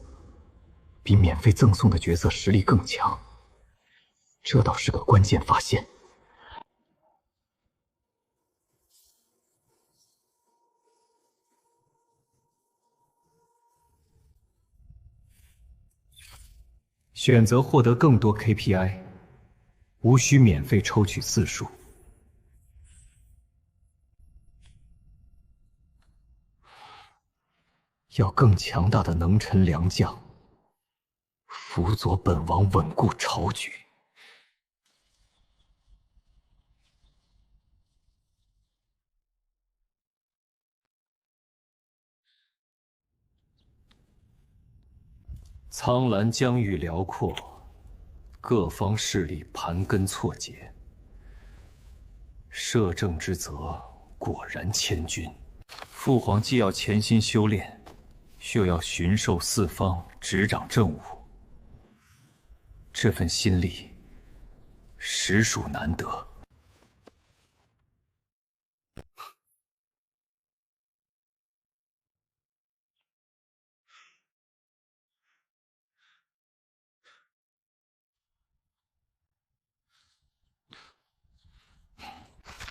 Speaker 1: 比免费赠送的角色实力更强，这倒是个关键发现。选择获得更多 KPI， 无需免费抽取次数。要更强大的能臣良将，辅佐本王稳固朝局。
Speaker 7: 苍蓝疆域辽阔，各方势力盘根错节，摄政之责果然千钧。父皇既要潜心修炼，又要巡狩四方，执掌政务，这份心力实属难得。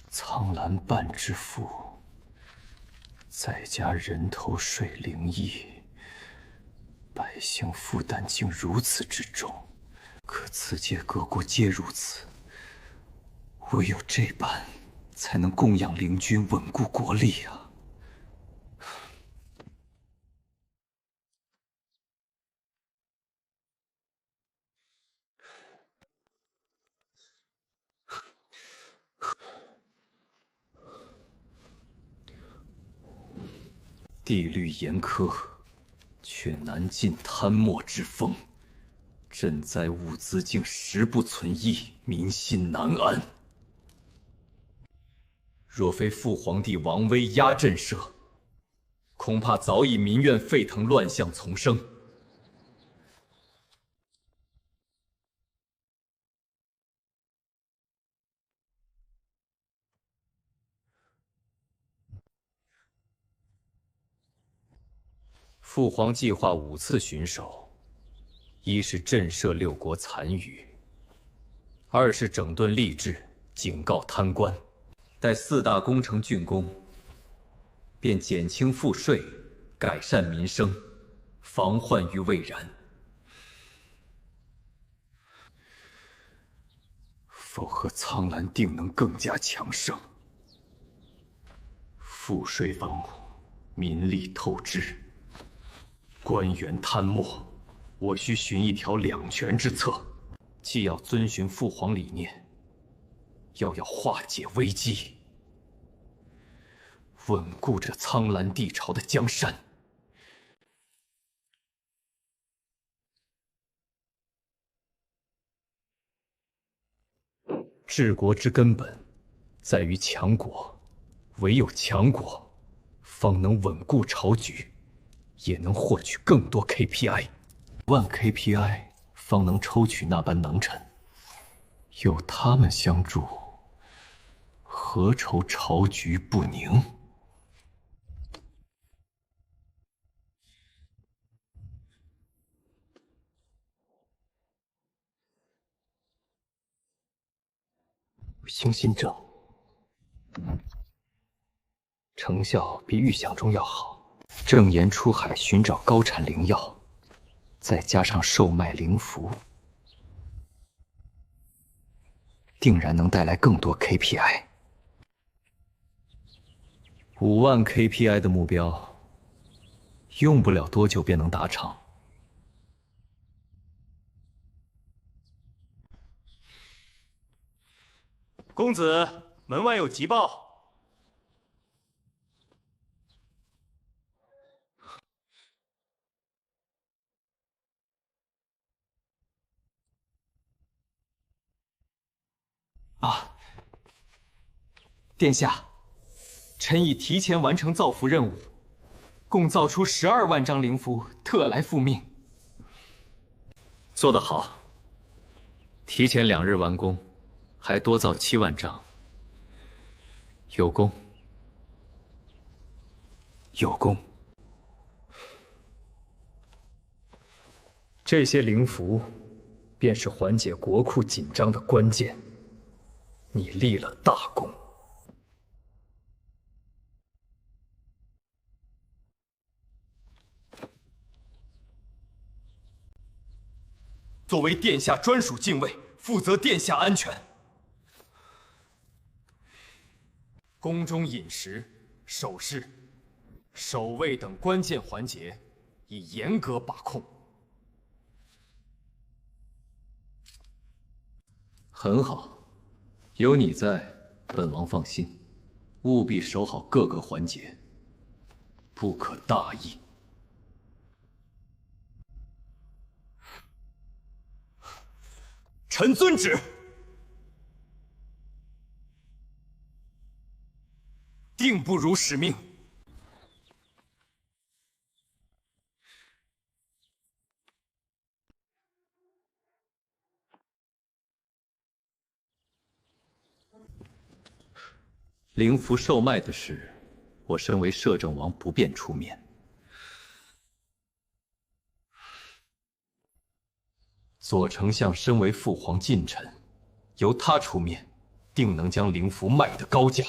Speaker 7: 苍蓝半之父，再加人头税0亿，百姓负担竟如此之重。可此界各国皆如此，唯有这般，才能供养灵军，稳固国力啊！地律严苛，却难禁贪墨之风。赈灾物资竟食不存一，民心难安。若非父皇帝王威压震慑，恐怕早已民怨沸腾，乱象丛生。父皇计划5次巡守，一是震慑6国残余，二是整顿吏治，警告贪官。待4大工程竣工，便减轻赋税，改善民生，防患于未然。否则，苍蓝定能更加强盛。赋税稳固，民力透支。官员贪墨，我需寻一条两全之策，既要遵循父皇理念，要化解危机，稳固着苍蓝帝朝的江山。治国之根本，在于强国，唯有强国，方能稳固朝局。也能获取更多 KPI， 10000 KPI 方能抽取那般能臣。有他们相助，何愁朝局不宁？兴新政，成效比预想中要好。正言出海寻找高产灵药，再加上售卖灵符，定然能带来更多 KPI。5万 KPI 的目标，用不了多久便能达成。
Speaker 3: 公子，门外有急报。
Speaker 7: 啊，殿下，臣已提前完成造符任务，共造出12万张灵符，特来复命。
Speaker 1: 做得好，提前2日完工，还多造7万张，有功，
Speaker 7: 有功。
Speaker 1: 这些灵符，便是缓解国库紧张的关键。你立了大功。
Speaker 3: 作为殿下专属禁卫，负责殿下安全。宫中饮食、首饰、守卫等关键环节，已严格把控。
Speaker 1: 很好。有你在，本王放心，务必守好各个环节，不可大意。
Speaker 3: 臣遵旨。定不辱使命。
Speaker 1: 灵符售卖的事，我身为摄政王不便出面。左丞相身为父皇近臣，由他出面，定能将灵符卖得高价。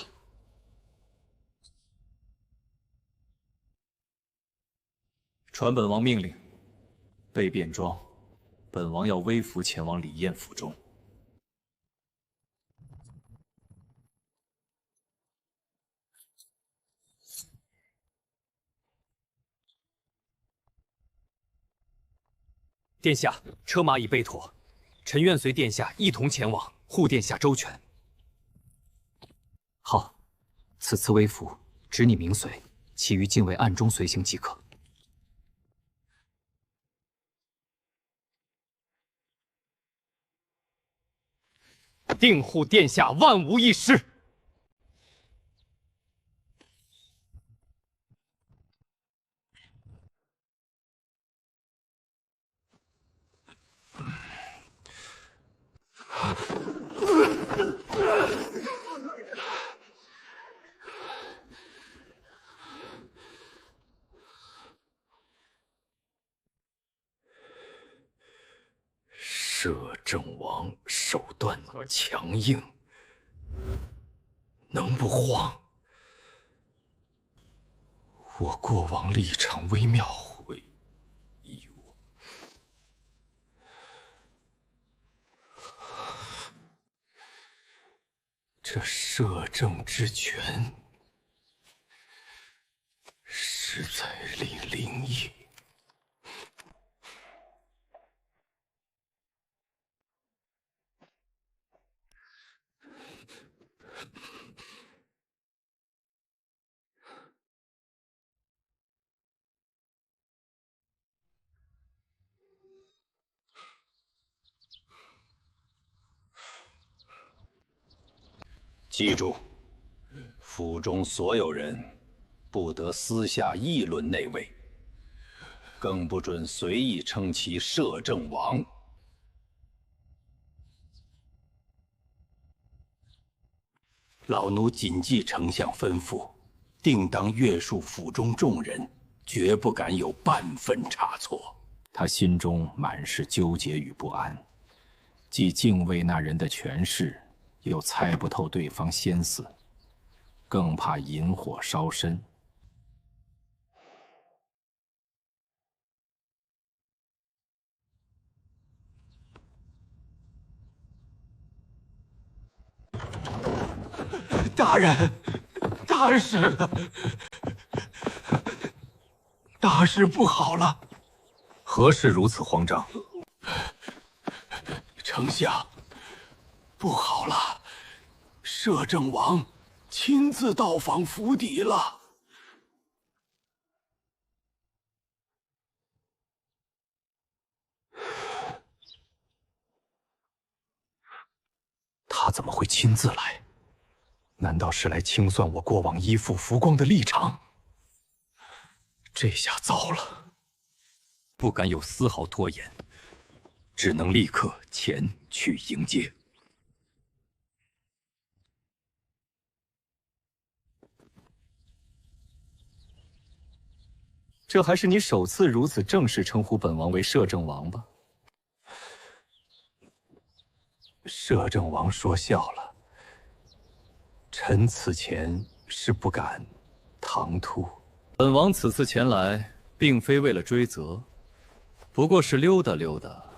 Speaker 1: 传本王命令，备便装，本王要微服前往李彦府中。
Speaker 3: 殿下，车马已备妥，臣愿随殿下一同前往，护殿下周全。
Speaker 1: 好，此次微服只你明随，其余禁卫暗中随行即可。
Speaker 3: 定护殿下万无一失。
Speaker 1: 摄政王手段强硬，能不慌？我过往立场微妙，会意我。这摄政之权，实在令灵异。
Speaker 2: 记住，府中所有人不得私下议论内卫，更不准随意称其摄政王。
Speaker 8: 老奴谨记丞相吩咐，定当约束府中众人，绝不敢有半分差错。他心中满是纠结与不安，既敬畏那人的权势，又猜不透对方心思，更怕引火烧身。
Speaker 3: 大人，大事，大事不好了！
Speaker 8: 何事如此慌张？
Speaker 3: 丞相，不好了！摄政王亲自到访府邸了。
Speaker 7: 他怎么会亲自来？难道是来清算我过往依附浮光的立场？这下糟了，不敢有丝毫拖延，只能立刻前去迎接。这还是你首次如此正式称呼本王为摄政王吧？摄政王说笑了，臣此前是不敢唐突。本王此次前来，并非为了追责，不过是溜达溜达，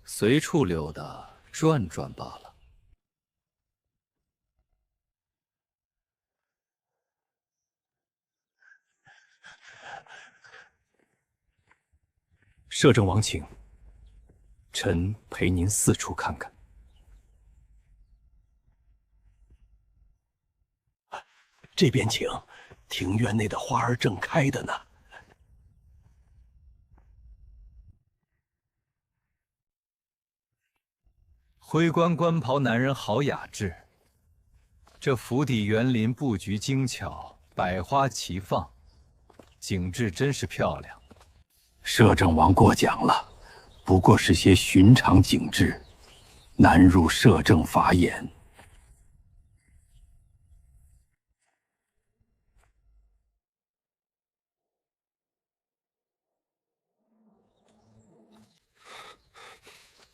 Speaker 7: 随处溜达转转罢了。摄政王请，臣陪您四处看看。
Speaker 3: 这边请，庭院内的花儿正开的呢。
Speaker 7: 徽官官袍男人好雅致，这府邸园林布局精巧，百花齐放，景致真是漂亮。
Speaker 8: 摄政王过奖了，不过是些寻常景致，难入摄政法眼。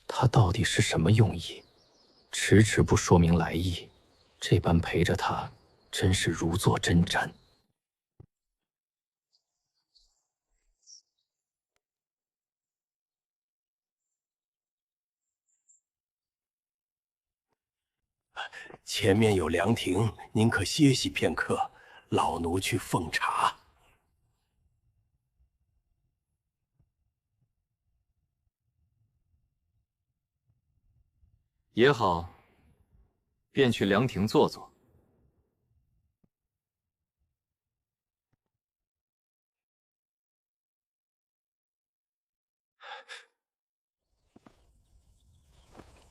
Speaker 7: 他到底是什么用意？迟迟不说明来意，这般陪着他，真是如坐针毡。
Speaker 3: 前面有凉亭，您可歇息片刻，老奴去奉茶。
Speaker 7: 也好，便去凉亭坐坐。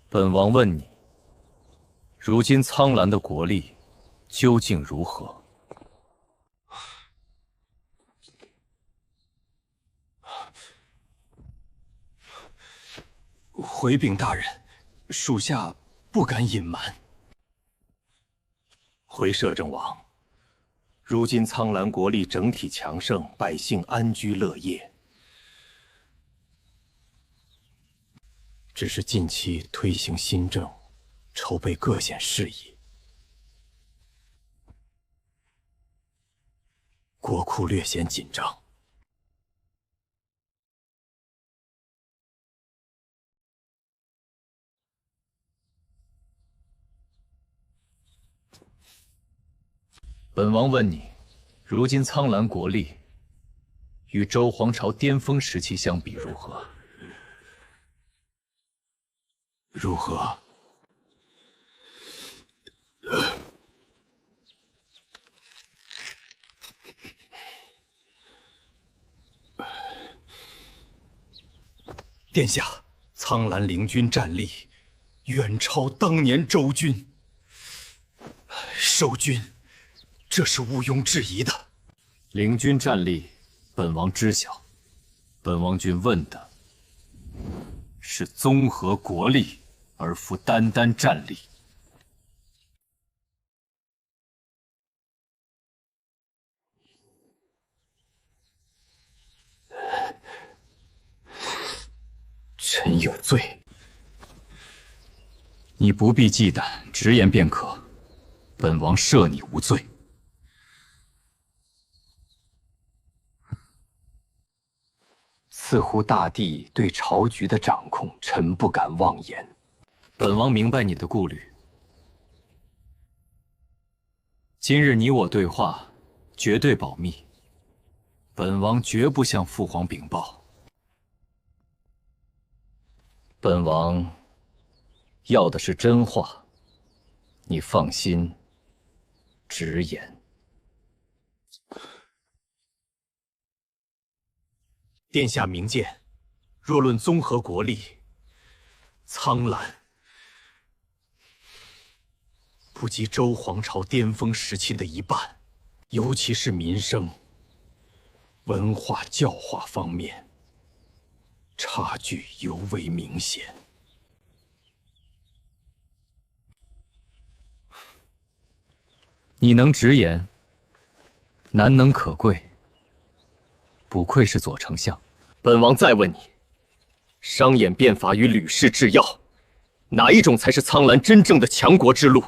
Speaker 7: 本王问你，如今苍兰的国力究竟如何？
Speaker 3: 回禀大人，属下不敢隐瞒。
Speaker 8: 回摄政王，如今苍兰国力整体强盛，百姓安居乐业。
Speaker 7: 只是近期推行新政，筹备各县事宜，国库略显紧张。本王问你，如今苍兰国力与周皇朝巅峰时期相比如何？
Speaker 3: 如何？
Speaker 7: 殿下，苍兰灵军战力远超当年周军，收军，这是毋庸置疑的。灵军战力，本王知晓。本王君问的是综合国力，而非单单战力。臣有罪，你不必忌惮，直言便可。本王赦你无罪。似乎大帝对朝局的掌控，臣不敢妄言。本王明白你的顾虑。今日你我对话，绝对保密。本王绝不向父皇禀报。本王要的是真话，
Speaker 1: 你放心，直言。
Speaker 3: 殿下明鉴，若论综合国力，苍兰不及周皇朝巅峰时期的一半，尤其是民生、文化、教化方面，差距尤为明显。
Speaker 1: 你能直言，难能可贵，不愧是左丞相。
Speaker 3: 本王再问你，商演变法与吕氏制药，哪一种才是苍兰真正的强国之路？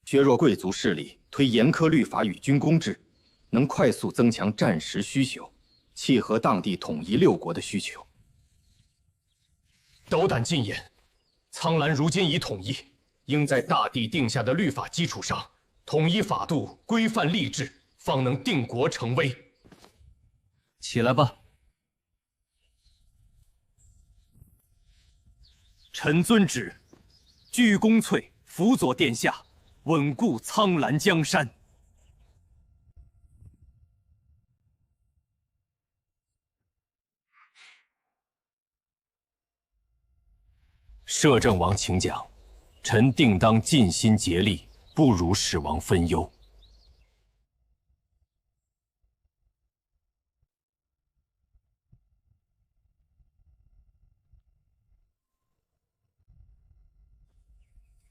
Speaker 8: 削弱贵族势力，推严苛律法与军功制，能快速增强战时需求，契合当地统一六国的需求。
Speaker 3: 斗胆进言，苍兰如今已统一，应在大帝定下的律法基础上，统一法度，规范吏治，方能定国成威。
Speaker 1: 起来吧。
Speaker 3: 臣遵旨，鞠躬瘁，辅佐殿下，稳固苍兰江山。摄政王请讲，臣定当尽心竭力，不辱始王分忧。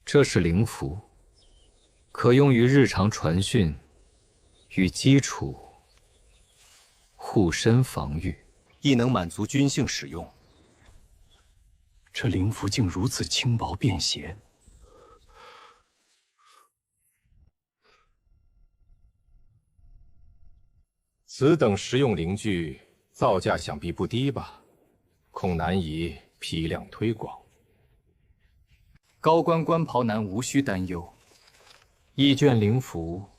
Speaker 1: 这是灵符，可用于日常传讯与基础护身防御，
Speaker 8: 亦能满足军性使用。
Speaker 3: 这灵符竟如此轻薄便携，
Speaker 2: 此等实用灵具，造价想必不低吧？恐难以批量推广。
Speaker 1: 高官官袍男无需担忧，一卷灵符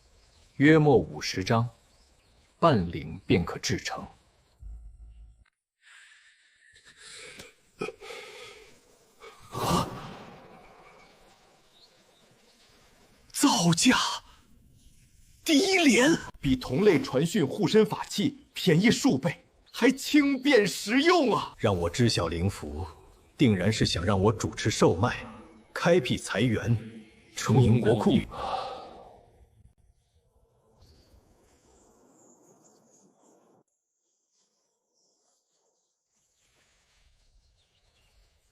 Speaker 1: 约莫50张，半灵便可制成。
Speaker 3: 造价低廉，比同类传讯护身法器便宜数倍，还轻便实用啊！让我知晓灵符，定然是想让我主持售卖，开辟财源，充盈国库。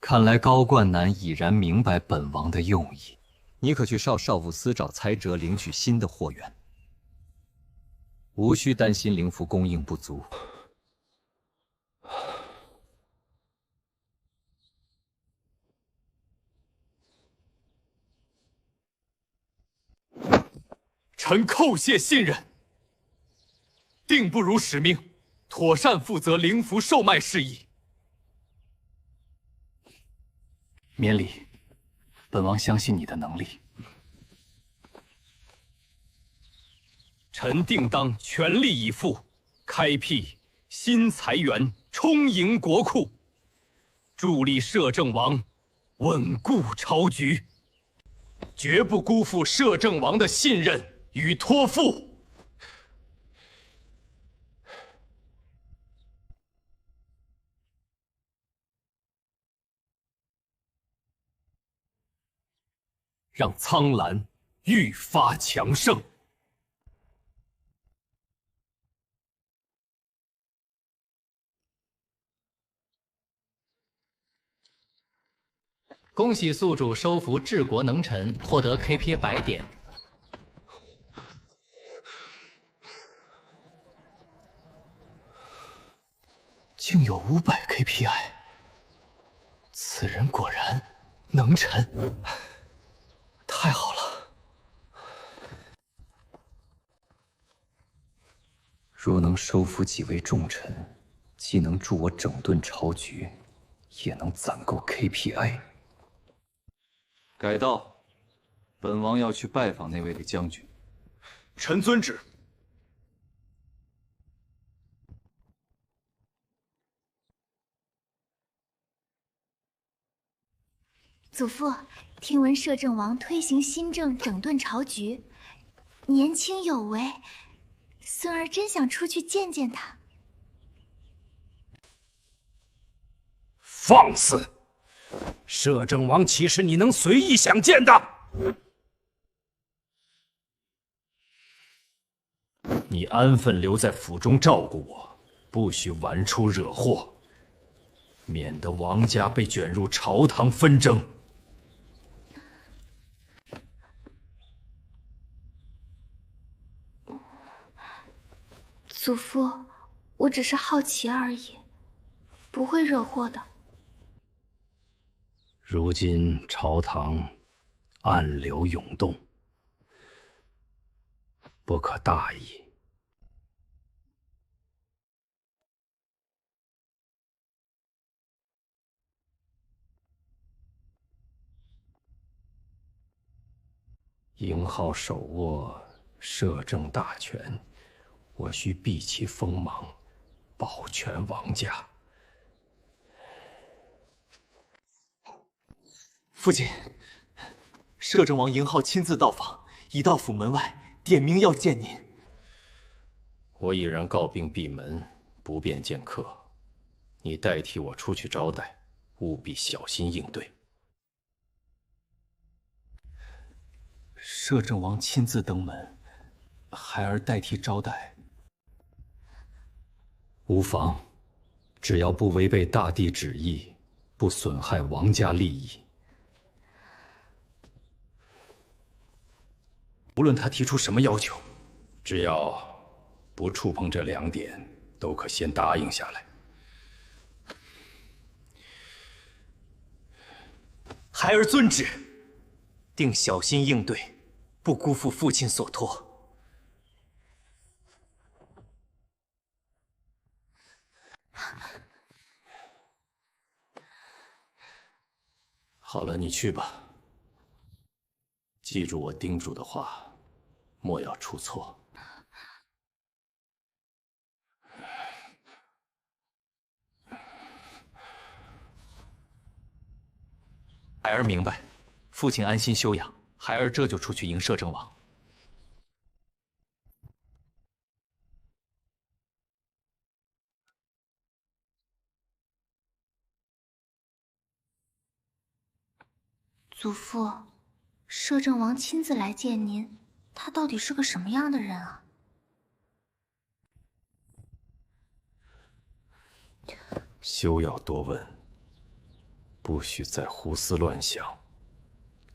Speaker 1: 看来高冠南已然明白本王的用意，你可去少府司找才哲领取新的货源，无需担心灵符供应不足。
Speaker 3: 臣叩谢信任，定不辱使命，妥善负责灵符售卖事宜。
Speaker 1: 免礼，本王相信你的能力。
Speaker 3: 臣定当全力以赴，开辟新财源，充盈国库，助力摄政王稳固朝局，绝不辜负摄政王的信任与托付。让苍兰愈发强盛。
Speaker 9: 恭喜宿主收服治国能臣，获得 KPI 100点。
Speaker 3: 竟有500 KPI， 此人果然能臣，太好了！
Speaker 1: 若能收服几位重臣，既能助我整顿朝局，也能攒够 KPI。改道，本王要去拜访那位李将军。
Speaker 3: 臣遵旨。
Speaker 10: 祖父，听闻摄政王推行新政，整顿朝局，年轻有为，孙儿真想出去见见他。
Speaker 11: 放肆！摄政王岂是你能随意想见的？你安分留在府中照顾我，不许晚出惹祸，免得王家被卷入朝堂纷争。
Speaker 10: 祖父，我只是好奇而已，不会惹祸的。
Speaker 11: 如今朝堂暗流涌动，不可大意。嬴浩手握摄政大权，我需避其锋芒，保全王家。
Speaker 3: 父亲，摄政王嬴浩亲自到访，已到府门外，点名要见您。
Speaker 11: 我已然告病闭门，不便见客，你代替我出去招待，务必小心应对。
Speaker 3: 摄政王亲自登门，孩儿代替招待。
Speaker 7: 无妨，只要不违背大帝旨意，不损害王家利益。
Speaker 11: 无论他提出什么要求，只要不触碰这2点，都可先答应下来。
Speaker 3: 孩儿遵旨，定小心应对，不辜负父亲所托。
Speaker 11: 好了，你去吧。记住我叮嘱的话，莫要出错。
Speaker 3: 孩儿明白，父亲安心休养，孩儿这就出去迎摄政王。
Speaker 10: 祖父，摄政王亲自来见您，他到底是个什么样的人啊？
Speaker 11: 休要多问，不许再胡思乱想，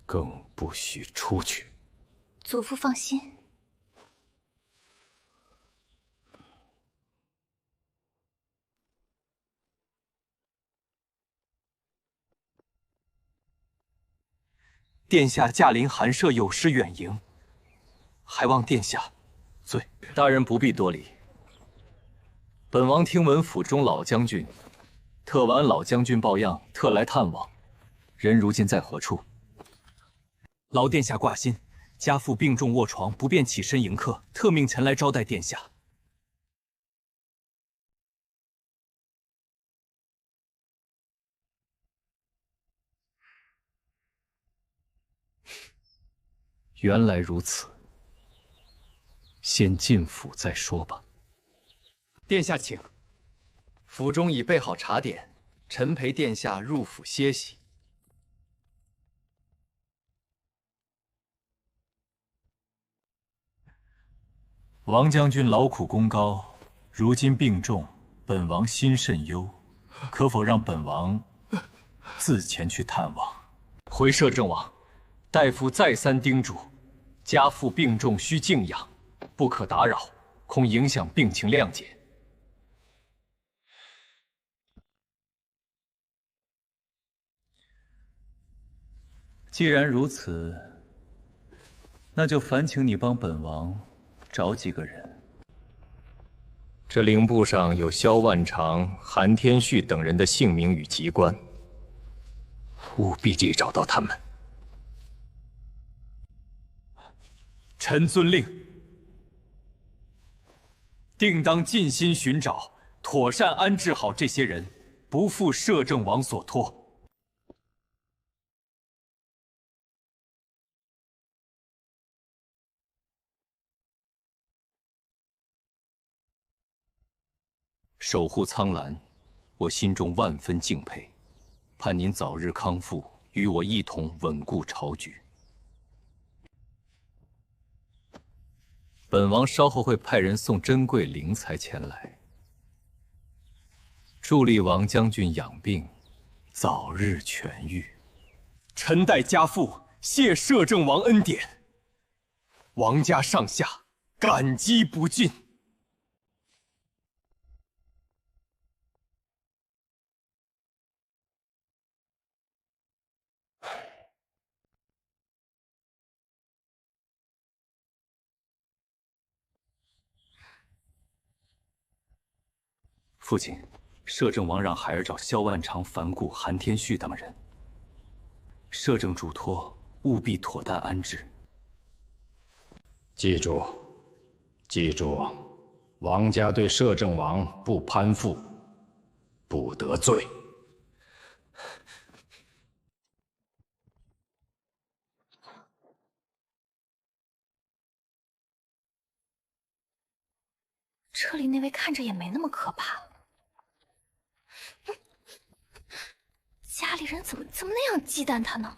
Speaker 11: 更不许出去。
Speaker 10: 祖父放心。
Speaker 3: 殿下驾临寒舍，有失远迎，还望殿下罪。
Speaker 9: 大人不必多礼。本王听闻府中老将军，特完老将军抱恙，特来探望。人如今在何处？
Speaker 3: 劳殿下挂心，家父病重卧床，不便起身迎客，特命臣来招待殿下。
Speaker 7: 原来如此，先进府再说吧。
Speaker 9: 殿下请。府中已备好茶点，臣陪殿下入府歇息。
Speaker 8: 王将军劳苦功高，如今病重，本王心甚忧，可否让本王自前去探望？
Speaker 9: 回摄政王，大夫再三叮嘱，家父病重，需静养，不可打扰，恐影响病情谅解。
Speaker 7: 既然如此，那就烦请你帮本王找几个人。
Speaker 6: 这灵簿上有萧万长、韩天旭等人的姓名与籍贯，
Speaker 11: 务必得找到他们。
Speaker 3: 臣遵令，定当尽心寻找，妥善安置好这些人，不负摄政王所托。
Speaker 9: 守护苍蓝，我心中万分敬佩，盼您早日康复，与我一同稳固朝局。本王稍后会派人送珍贵灵材前来，助力王将军养病，早日痊愈。
Speaker 5: 臣代家父谢摄政王恩典，王家上下感激不尽。
Speaker 7: 父亲，摄政王让孩儿找萧万长、樊固、韩天旭等人。摄政嘱托，务必妥当安置。
Speaker 11: 记住，记住，王家对摄政王不攀附，不得罪。
Speaker 10: 车里那位看着也没那么可怕。家里人怎么那样忌惮他呢？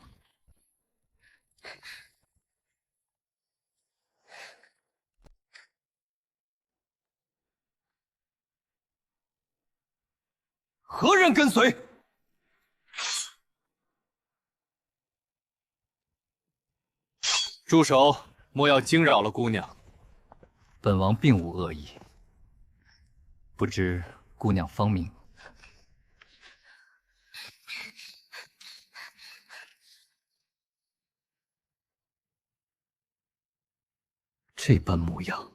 Speaker 5: 何人跟随？
Speaker 9: 住手！莫要惊扰了姑娘。
Speaker 7: 本王并无恶意，不知姑娘芳名？这般模样，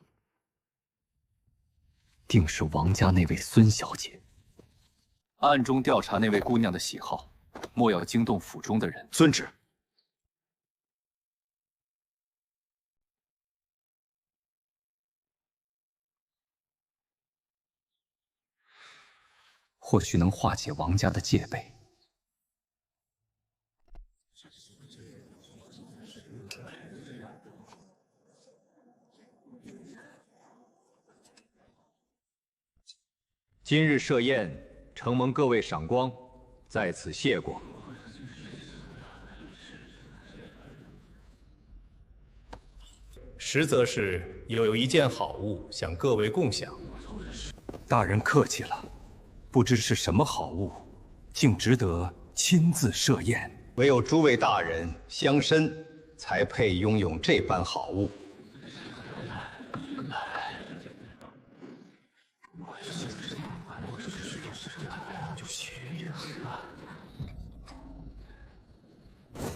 Speaker 7: 定是王家那位孙小姐。
Speaker 9: 暗中调查那位姑娘的喜好，莫要惊动府中的人。
Speaker 5: 遵旨。
Speaker 7: 或许能化解王家的戒备。
Speaker 6: 今日设宴，承蒙各位赏光，在此谢过。实则是有一件好物向各位共享。
Speaker 7: 大人客气了，不知是什么好物，竟值得亲自设宴。
Speaker 12: 唯有诸位大人相深，才配拥有这般好物。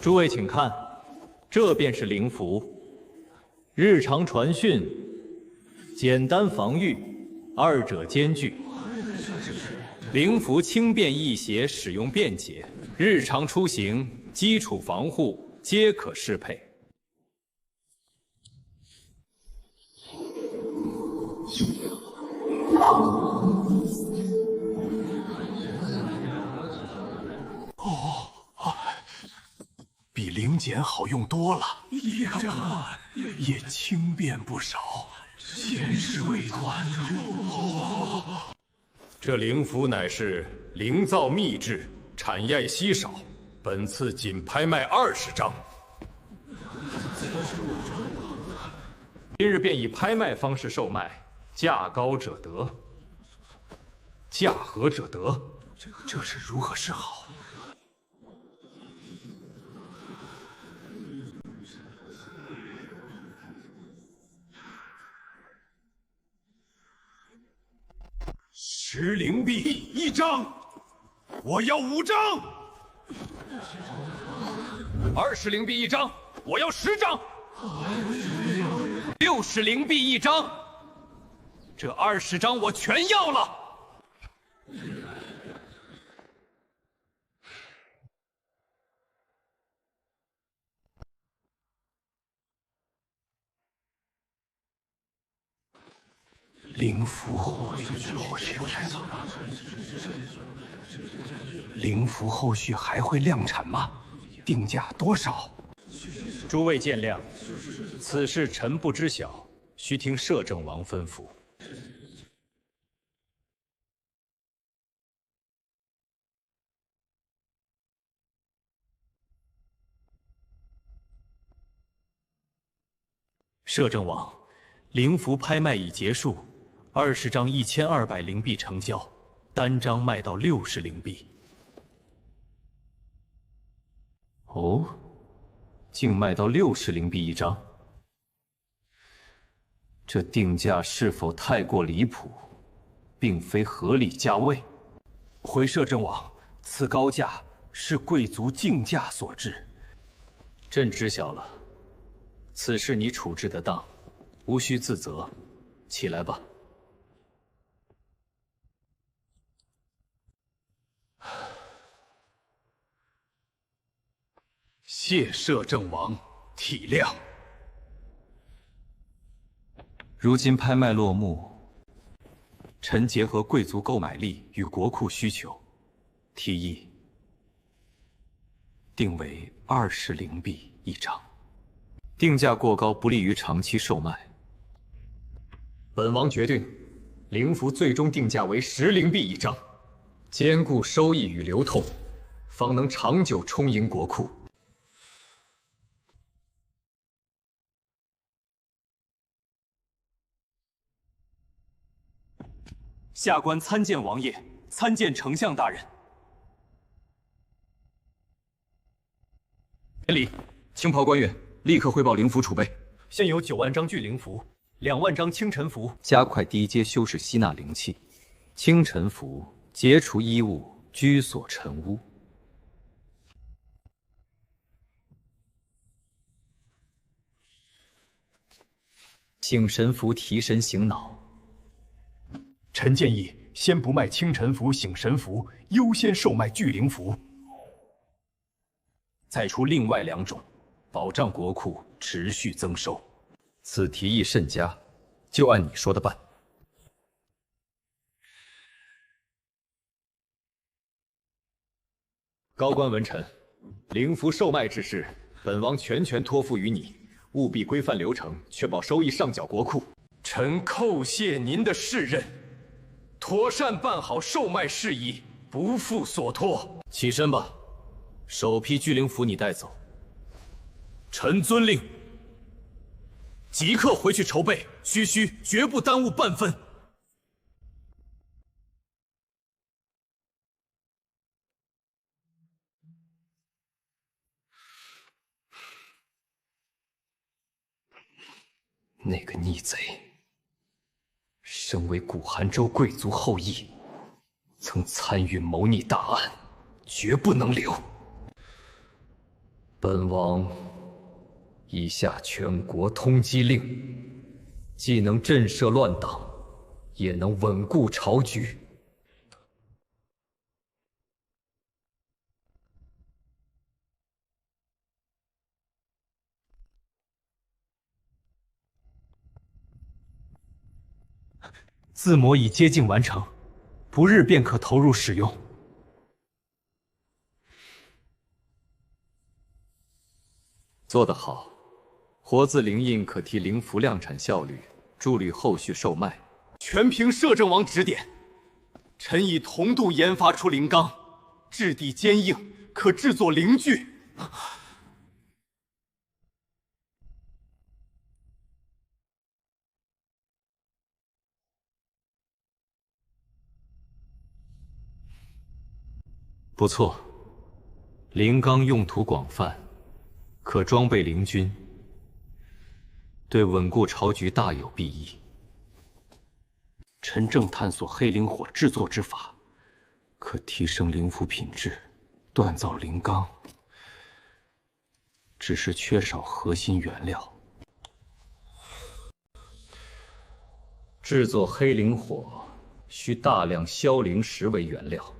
Speaker 6: 诸位请看，这便是灵符，日常传讯，简单防御，二者兼具。灵符轻便易携，使用便捷，日常出行、基础防护皆可适配。
Speaker 3: 比灵简好用多了，也轻便不少。前世未断。
Speaker 2: 这灵符乃是灵造秘制，产业稀少，本次仅拍卖20张。
Speaker 6: 今日便以拍卖方式售卖，价高者得，价合者得。
Speaker 3: 这是如何是好？10
Speaker 5: 灵币1张，我要5张。
Speaker 6: 20灵币1张，我要10张。60灵币1张，这20张我全要了。
Speaker 3: 灵符后续还会量产吗？定价多少？
Speaker 6: 诸位见谅，此事臣不知晓，需听摄政王吩咐。
Speaker 3: 摄政王，灵符拍卖已结束，20张1200灵币成交，单张卖到60灵币。
Speaker 7: 哦，竟卖到60灵币一张，这定价是否太过离谱，并非合理价位？
Speaker 3: 回摄政王，此高价是贵族竞价所致。
Speaker 7: 朕知晓了，此事你处置得当，无需自责。起来吧。
Speaker 5: 谢摄政王体谅。
Speaker 7: 如今拍卖落幕，臣结合贵族购买力与国库需求，提议定为20灵币一张。定价过高，不利于长期售卖。
Speaker 1: 本王决定，灵符最终定价为10灵币一张，兼顾收益与流通，方能长久充盈国库。
Speaker 3: 下官参见王爷，参见丞相大人。
Speaker 1: 典礼，青袍官员立刻汇报灵符储备。
Speaker 3: 现有9万张巨灵符，2万张清尘符。
Speaker 9: 加快低阶修士吸纳灵气，清尘符解除衣物，居所尘污。醒神符提神醒脑。
Speaker 5: 臣建议先不卖清尘符、醒神符，优先售卖巨灵符，
Speaker 3: 再出另外2种，保障国库持续增收。
Speaker 9: 此提议甚佳，就按你说的办。
Speaker 6: 高官文臣，灵符售卖之事，本王全权托付于你，务必规范流程，确保收益上缴国库。
Speaker 5: 臣叩谢您的信任，妥善办好售卖事宜，不负所托。
Speaker 3: 起身吧，首批巨灵符你带走。臣遵令。即刻回去筹备，区绝不耽误半分。
Speaker 7: 那个逆贼，身为古寒州贵族后裔，曾参与谋逆大案，绝不能留。本王已下全国通缉令，既能震慑乱党，也能稳固朝局。
Speaker 3: 字模已接近完成，不日便可投入使用。
Speaker 9: 做得好，活字灵印可提灵符量产效率，助力后续售卖。
Speaker 3: 全凭摄政王指点，臣已同度研发出灵钢，质地坚硬，可制作灵具。
Speaker 7: 不错，灵钢用途广泛，可装备灵军，对稳固朝局大有裨益。臣正探索黑灵火制作之法，可提升灵符品质，锻造灵钢。只是缺少核心原料。制作黑灵火需大量消灵石为原料。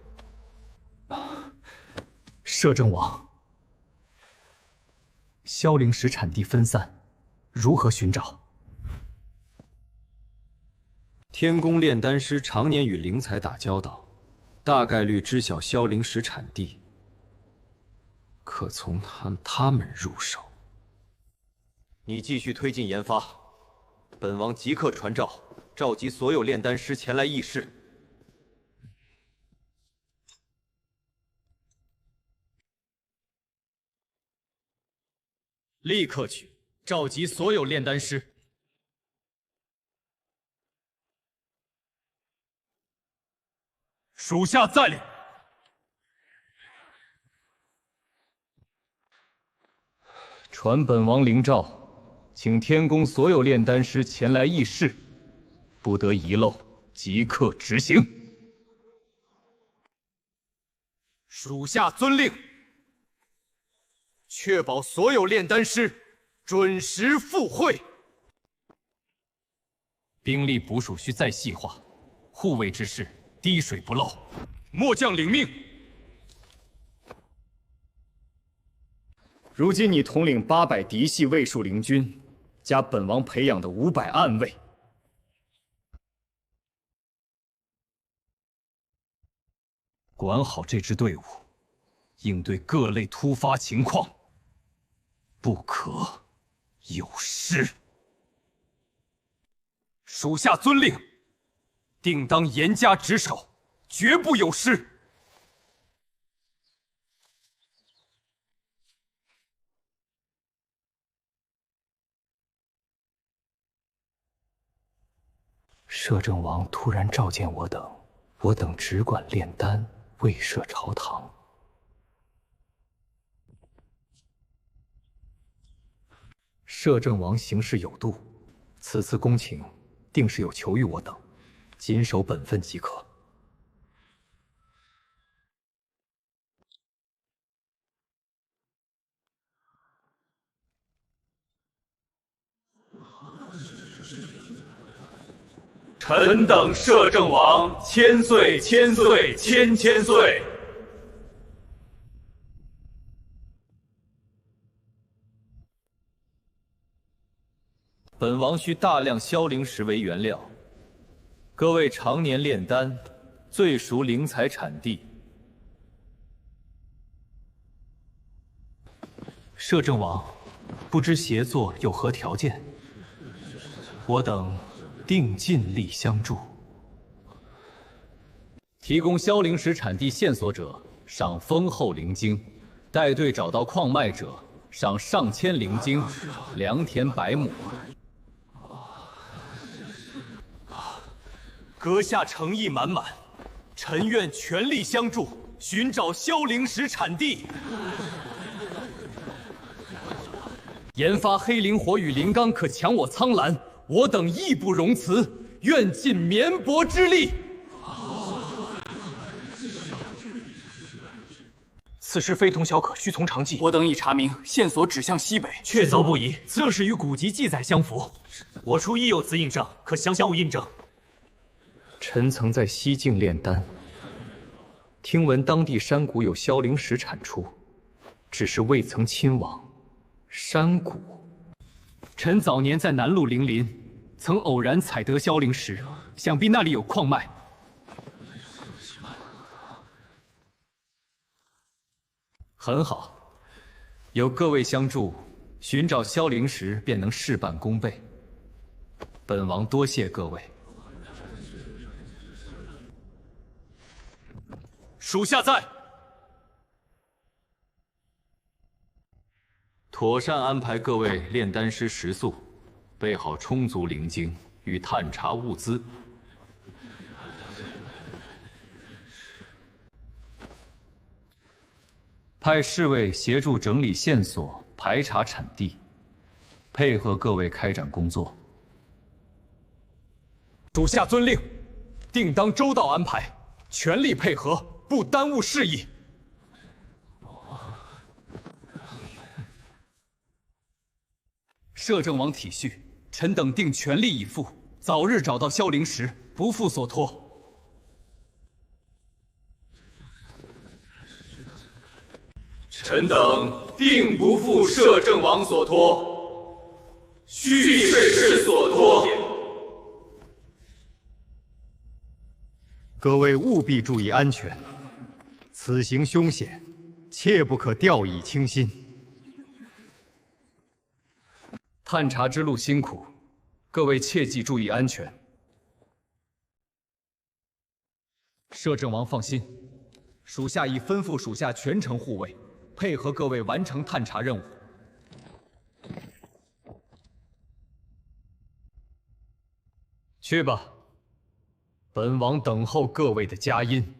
Speaker 3: 摄政王，消灵石产地分散，如何寻找？
Speaker 7: 天宫炼丹师常年与灵才打交道，大概率知晓消灵石产地，可从他们入手。
Speaker 9: 你继续推进研发，本王即刻传召，召集所有炼丹师前来议事。
Speaker 3: 立刻去召集所有炼丹师。
Speaker 6: 属下在领。
Speaker 7: 传本王灵诏，请天宫所有炼丹师前来议事，不得遗漏，即刻执行。
Speaker 6: 属下遵令，确保所有炼丹师准时赴会。
Speaker 7: 兵力部署需再细化，护卫之事滴水不漏。
Speaker 6: 末将领命。
Speaker 1: 如今你统领800嫡系卫戍灵军，加本王培养的500暗卫，
Speaker 7: 管好这支队伍，应对各类突发情况，不可有失。
Speaker 6: 属下遵令，定当严加职守，绝不有失。
Speaker 7: 摄政王突然召见我等只管炼丹，未设朝堂。摄政王行事有度，此次恭请定是有求于我等，谨守本分即可。
Speaker 6: 臣等摄政王千岁千岁千千岁。
Speaker 9: 本王需大量消灵石为原料，各位常年炼丹，最熟灵材产地。
Speaker 7: 摄政王，不知协作有何条件？我等定尽力相助。
Speaker 9: 提供消灵石产地线索者，赏丰厚灵晶；带队找到矿脉者，赏上千灵晶，良田100亩。
Speaker 6: 阁下诚意满满，臣愿全力相助，寻找消灵石产地。
Speaker 7: 研发黑灵火与灵钢可强我苍蓝，我等义不容辞，愿尽绵薄之力。
Speaker 3: 此事非同小可，需从长计。我等已查明，线索指向西北，
Speaker 6: 确凿不疑，正是与古籍记载相符。我处亦有此印证，可详物印证。
Speaker 7: 臣曾在西境炼丹，听闻当地山谷有消灵石产出，只是未曾亲往山谷。臣早年在南路灵林，曾偶然采得消灵石，想必那里有矿脉。很好，有各位相助，寻找消灵石便能事半功倍。本王多谢各位。
Speaker 6: 属下在。
Speaker 9: 妥善安排各位炼丹师食宿，备好充足灵晶与探查物资。派侍卫协助整理线索，排查产地，配合各位开展工作。
Speaker 6: 属下遵令，定当周到安排，全力配合，不耽误事宜。
Speaker 7: 摄政王体恤，臣等定全力以赴，早日找到消灵石，不负所托。
Speaker 6: 臣等定不负摄政王所托，须岁是所托。
Speaker 1: 各位务必注意安全，此行凶险，切不可掉以轻心。
Speaker 7: 探查之路辛苦，各位切记注意安全。摄政王放心，属下已吩咐属下全程护卫，配合各位完成探查任务。去吧，本王等候各位的佳音。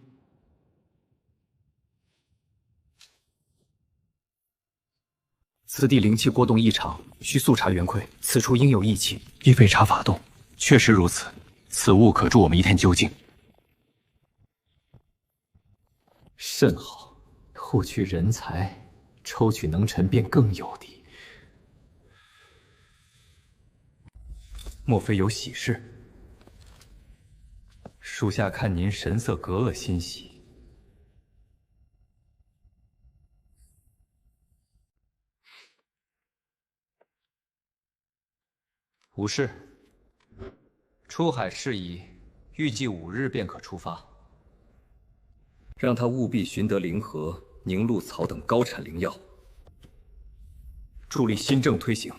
Speaker 7: 此地灵气过动异常，需速查原窥。此处应有异气，亦非查法动。确实如此，此物可助我们一探究竟。
Speaker 1: 甚好，获取人才，抽取能臣便更有敌。莫非有喜事？属下看您神色格外欣喜。无事。出海事宜，预计5日便可出发。让他务必寻得灵核、凝露草等高产灵药，助力新政推行。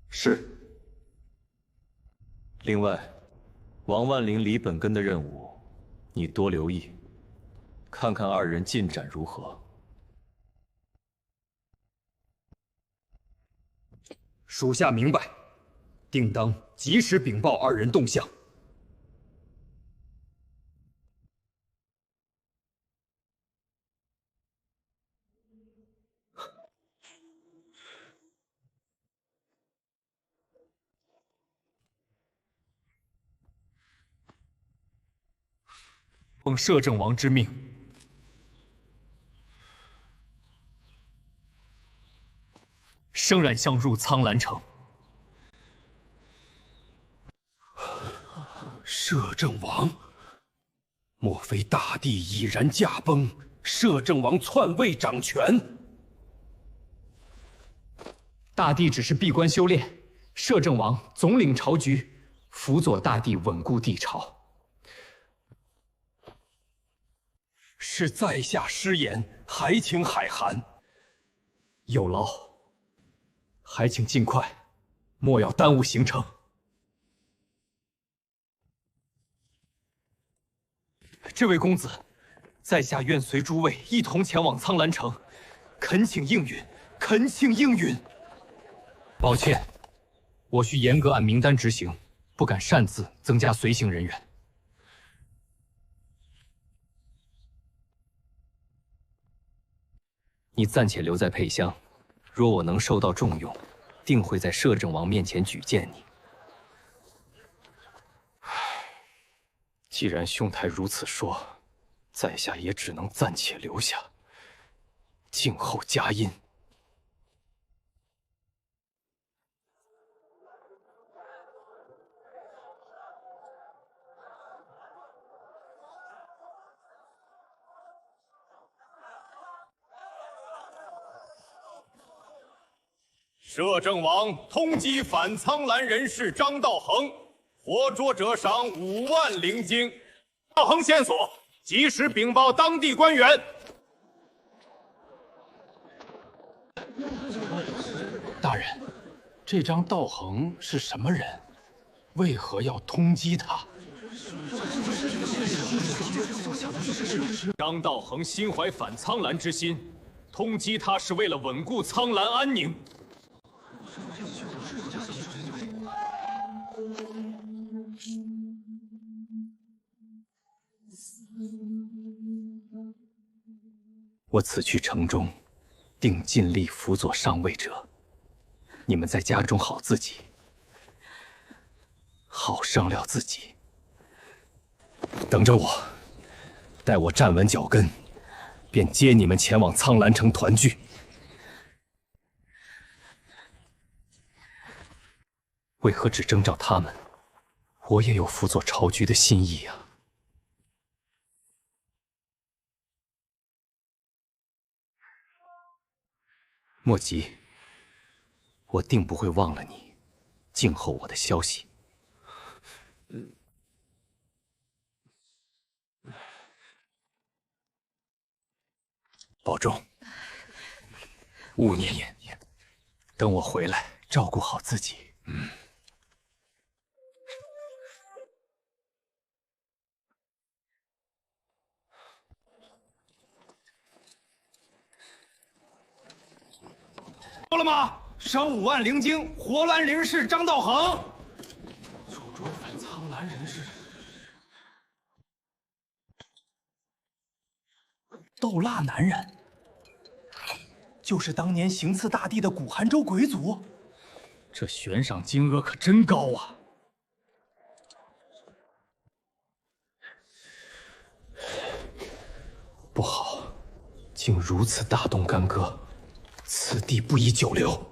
Speaker 1: 是。另外，王万灵、李本根的任务，你多留意，看看2人进展如何。
Speaker 7: 属下明白，定当及时禀报2人动向。
Speaker 6: 奉摄政王之命，生然相入苍兰城。
Speaker 3: 摄政王，莫非大帝已然驾崩，摄政王篡位掌权？
Speaker 1: 大帝只是闭关修炼，摄政王总领朝局，辅佐大帝稳固帝朝。
Speaker 3: 是在下失言，还请海涵。
Speaker 1: 有劳，还请尽快，莫要耽误行程。这位公子，在下愿随诸位一同前往苍兰城，恳请应允，恳请应允。抱歉，我需严格按名单执行，不敢擅自增加随行人员。你暂且留在沛乡，若我能受到重用，定会在摄政王面前举荐你。既然兄台如此说，在下也只能暂且留下，静候佳音。
Speaker 2: 摄政王通缉反苍兰人士张道衡，活捉者赏5万灵晶。道衡线索，及时禀报当地官员。
Speaker 3: 大人，这张道衡是什么人？为何要通缉他？
Speaker 6: 张道衡心怀反苍兰之心，通缉他是为了稳固苍兰安宁。
Speaker 1: 我此去城中，定尽力辅佐上位者。你们在家中好自己，好商量自己。等着我，待我站稳脚跟，便接你们前往苍兰城团聚。为何只征召他们？我也有辅佐朝局的心意啊。莫急，我定不会忘了你，静候我的消息。保重，勿念，等我回来，照顾好自己。
Speaker 3: 说了吗？赏5万灵晶，活鸾灵士张道衡。楚卓反苍兰人士，逗蜡男人。就是当年行刺大地的古寒州鬼祖。
Speaker 5: 这悬赏金额可真高啊！
Speaker 3: 不好，竟如此大动干戈，此地不宜久留。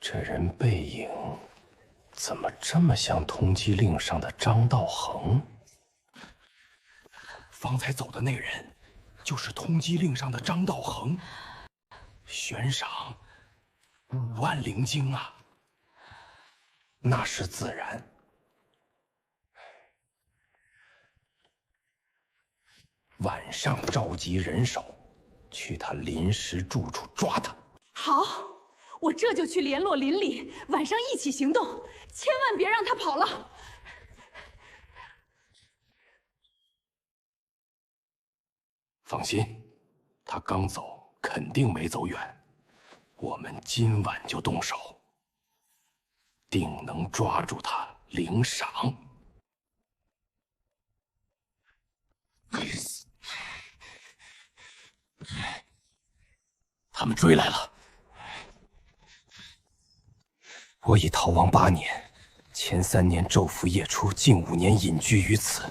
Speaker 8: 这人背影怎么这么像通缉令上的张道衡？
Speaker 3: 方才走的那人，就是通缉令上的张道衡。悬赏5万灵晶啊！
Speaker 8: 那是自然。晚上召集人手，去他临时住处抓他。
Speaker 13: 好，我这就去联络邻里，晚上一起行动，千万别让他跑了。
Speaker 8: 放心，他刚走，肯定没走远。我们今晚就动手，定能抓住他领赏。他们追来了。我已逃亡8年，前3年昼伏夜出，近5年隐居于此，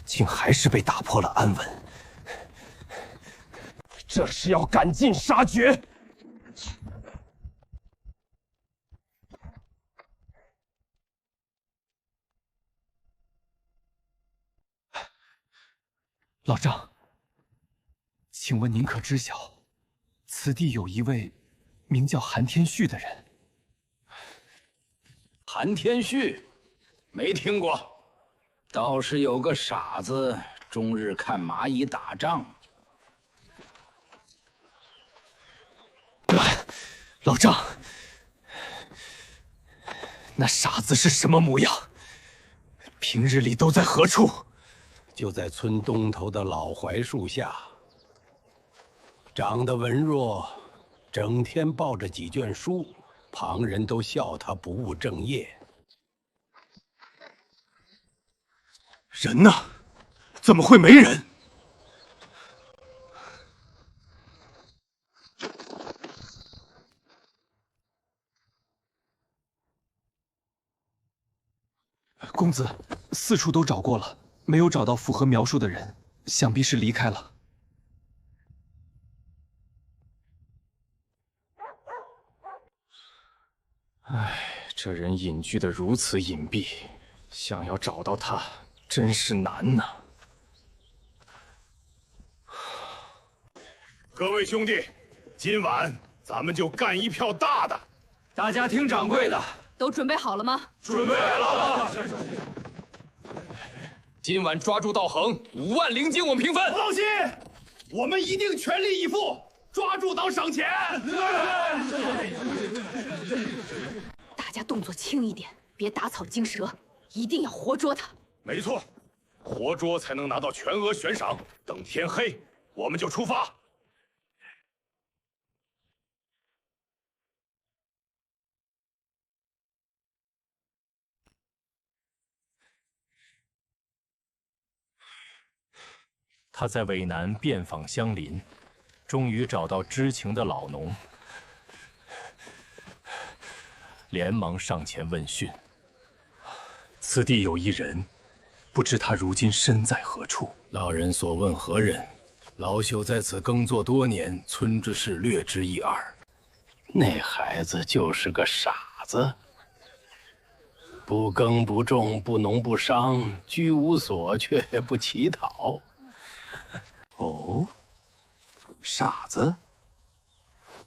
Speaker 8: 竟还是被打破了安稳。这是要赶尽杀绝！
Speaker 3: 老张，请问您可知晓，此地有一位名叫韩天旭的人？
Speaker 8: 韩天旭，没听过。
Speaker 14: 倒是有个傻子，终日看蚂蚁打仗。
Speaker 3: 老张，那傻子是什么模样？平日里都在何处？
Speaker 8: 就在村东头的老槐树下，长得文弱，整天抱着几卷书，旁人都笑他不务正业。
Speaker 3: 人呢？怎么会没人？公子，四处都找过了，没有找到符合描述的人，想必是离开了。
Speaker 7: 唉，这人隐居的如此隐蔽，想要找到他，真是难呐。
Speaker 2: 各位兄弟，今晚咱们就干一票大的。
Speaker 5: 大家听掌柜的，
Speaker 13: 都准备好了吗？
Speaker 2: 准备了。
Speaker 6: 今晚抓住道衡，5万灵晶我们平分。
Speaker 2: 放心，我们一定全力以赴，抓住当赏钱。
Speaker 13: 大家动作轻一点，别打草惊蛇，一定要活捉他。
Speaker 2: 没错，活捉才能拿到全额悬赏。等天黑，我们就出发。
Speaker 6: 他在渭南遍访乡邻，终于找到知情的老农，连忙上前问讯。
Speaker 7: 此地有一人，不知他如今身在何处。
Speaker 8: 老人所问何人？老朽在此耕作多年，村之事略知一二。那孩子就是个傻子，不耕不种，不农不商，居无所却不乞讨。
Speaker 7: 哦，傻子，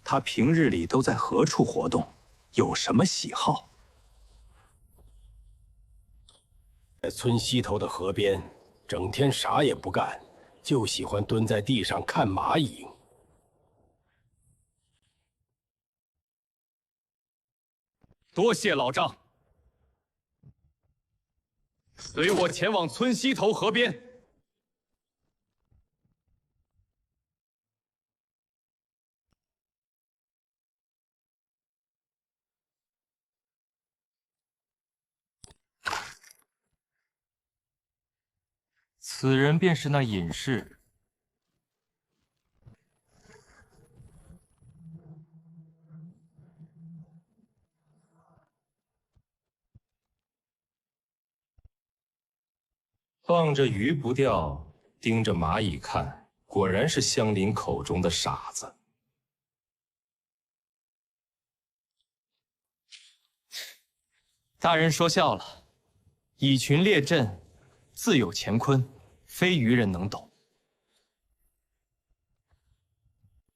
Speaker 7: 他平日里都在何处活动？有什么喜好？
Speaker 8: 在村西头的河边，整天啥也不干，就喜欢蹲在地上看蚂蚁。
Speaker 6: 多谢老张，随我前往村西头河边。
Speaker 9: 此人便是那隐士。放着鱼不钓，盯着蚂蚁看，果然是香菱口中的傻子。大人说笑了，蚁群列阵，自有乾坤，非愚人能懂。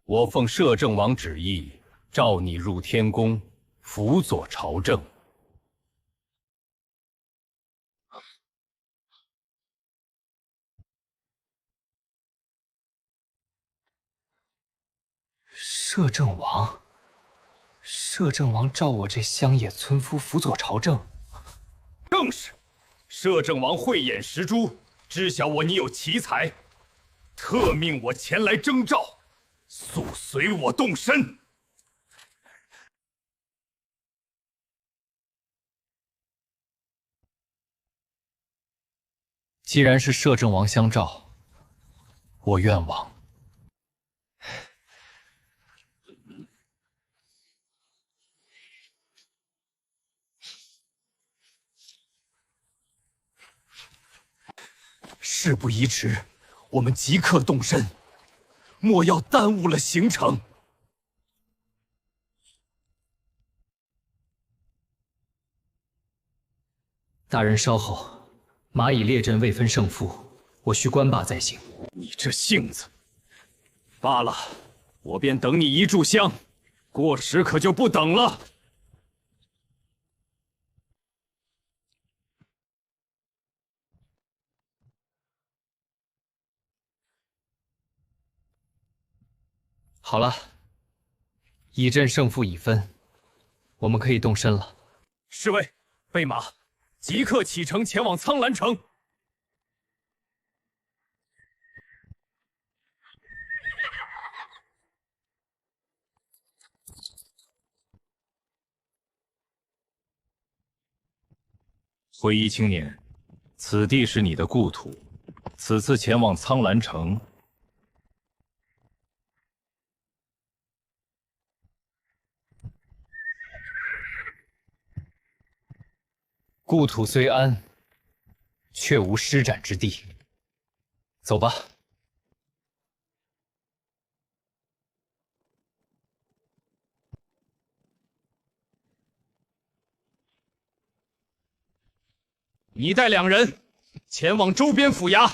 Speaker 11: 我奉摄政王旨意，召你入天宫，辅佐朝政。
Speaker 7: 摄政王，摄政王召我这乡野村夫辅佐朝政。
Speaker 5: 正是，摄政王慧眼识珠，知晓我你有奇才，特命我前来征召，速随我动身。
Speaker 7: 既然是摄政王相召，我愿往。
Speaker 5: 事不宜迟，我们即刻动身，莫要耽误了行程。
Speaker 7: 大人稍后，蚂蚁列阵未分胜负，我需关罢再行。
Speaker 5: 你这性子，罢了，我便等你一炷香，过时可就不等了。
Speaker 7: 好了，蚁阵胜负已分，我们可以动身了。
Speaker 5: 侍卫，备马，即刻启程前往苍兰城。
Speaker 11: 灰衣青年，此地是你的故土，此次前往苍兰城。
Speaker 7: 故土虽安，却无施展之地。走吧。
Speaker 5: 你带2人前往周边府衙，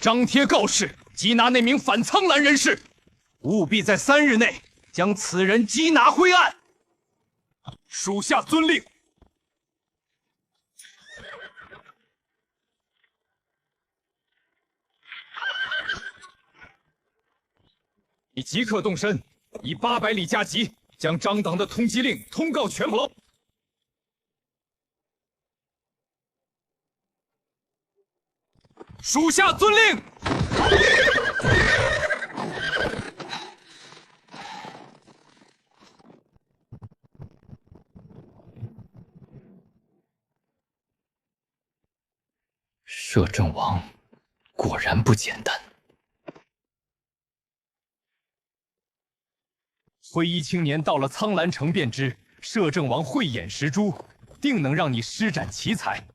Speaker 5: 张贴告示，缉拿那名反苍兰人士，务必在3日内将此人缉拿归案。属下遵令。你即刻动身，以800里加急，将张党的通缉令通告全盟。属下遵令。
Speaker 7: 摄政王果然不简单。
Speaker 5: 灰衣青年到了苍兰城便知，摄政王慧眼识珠，定能让你施展奇才。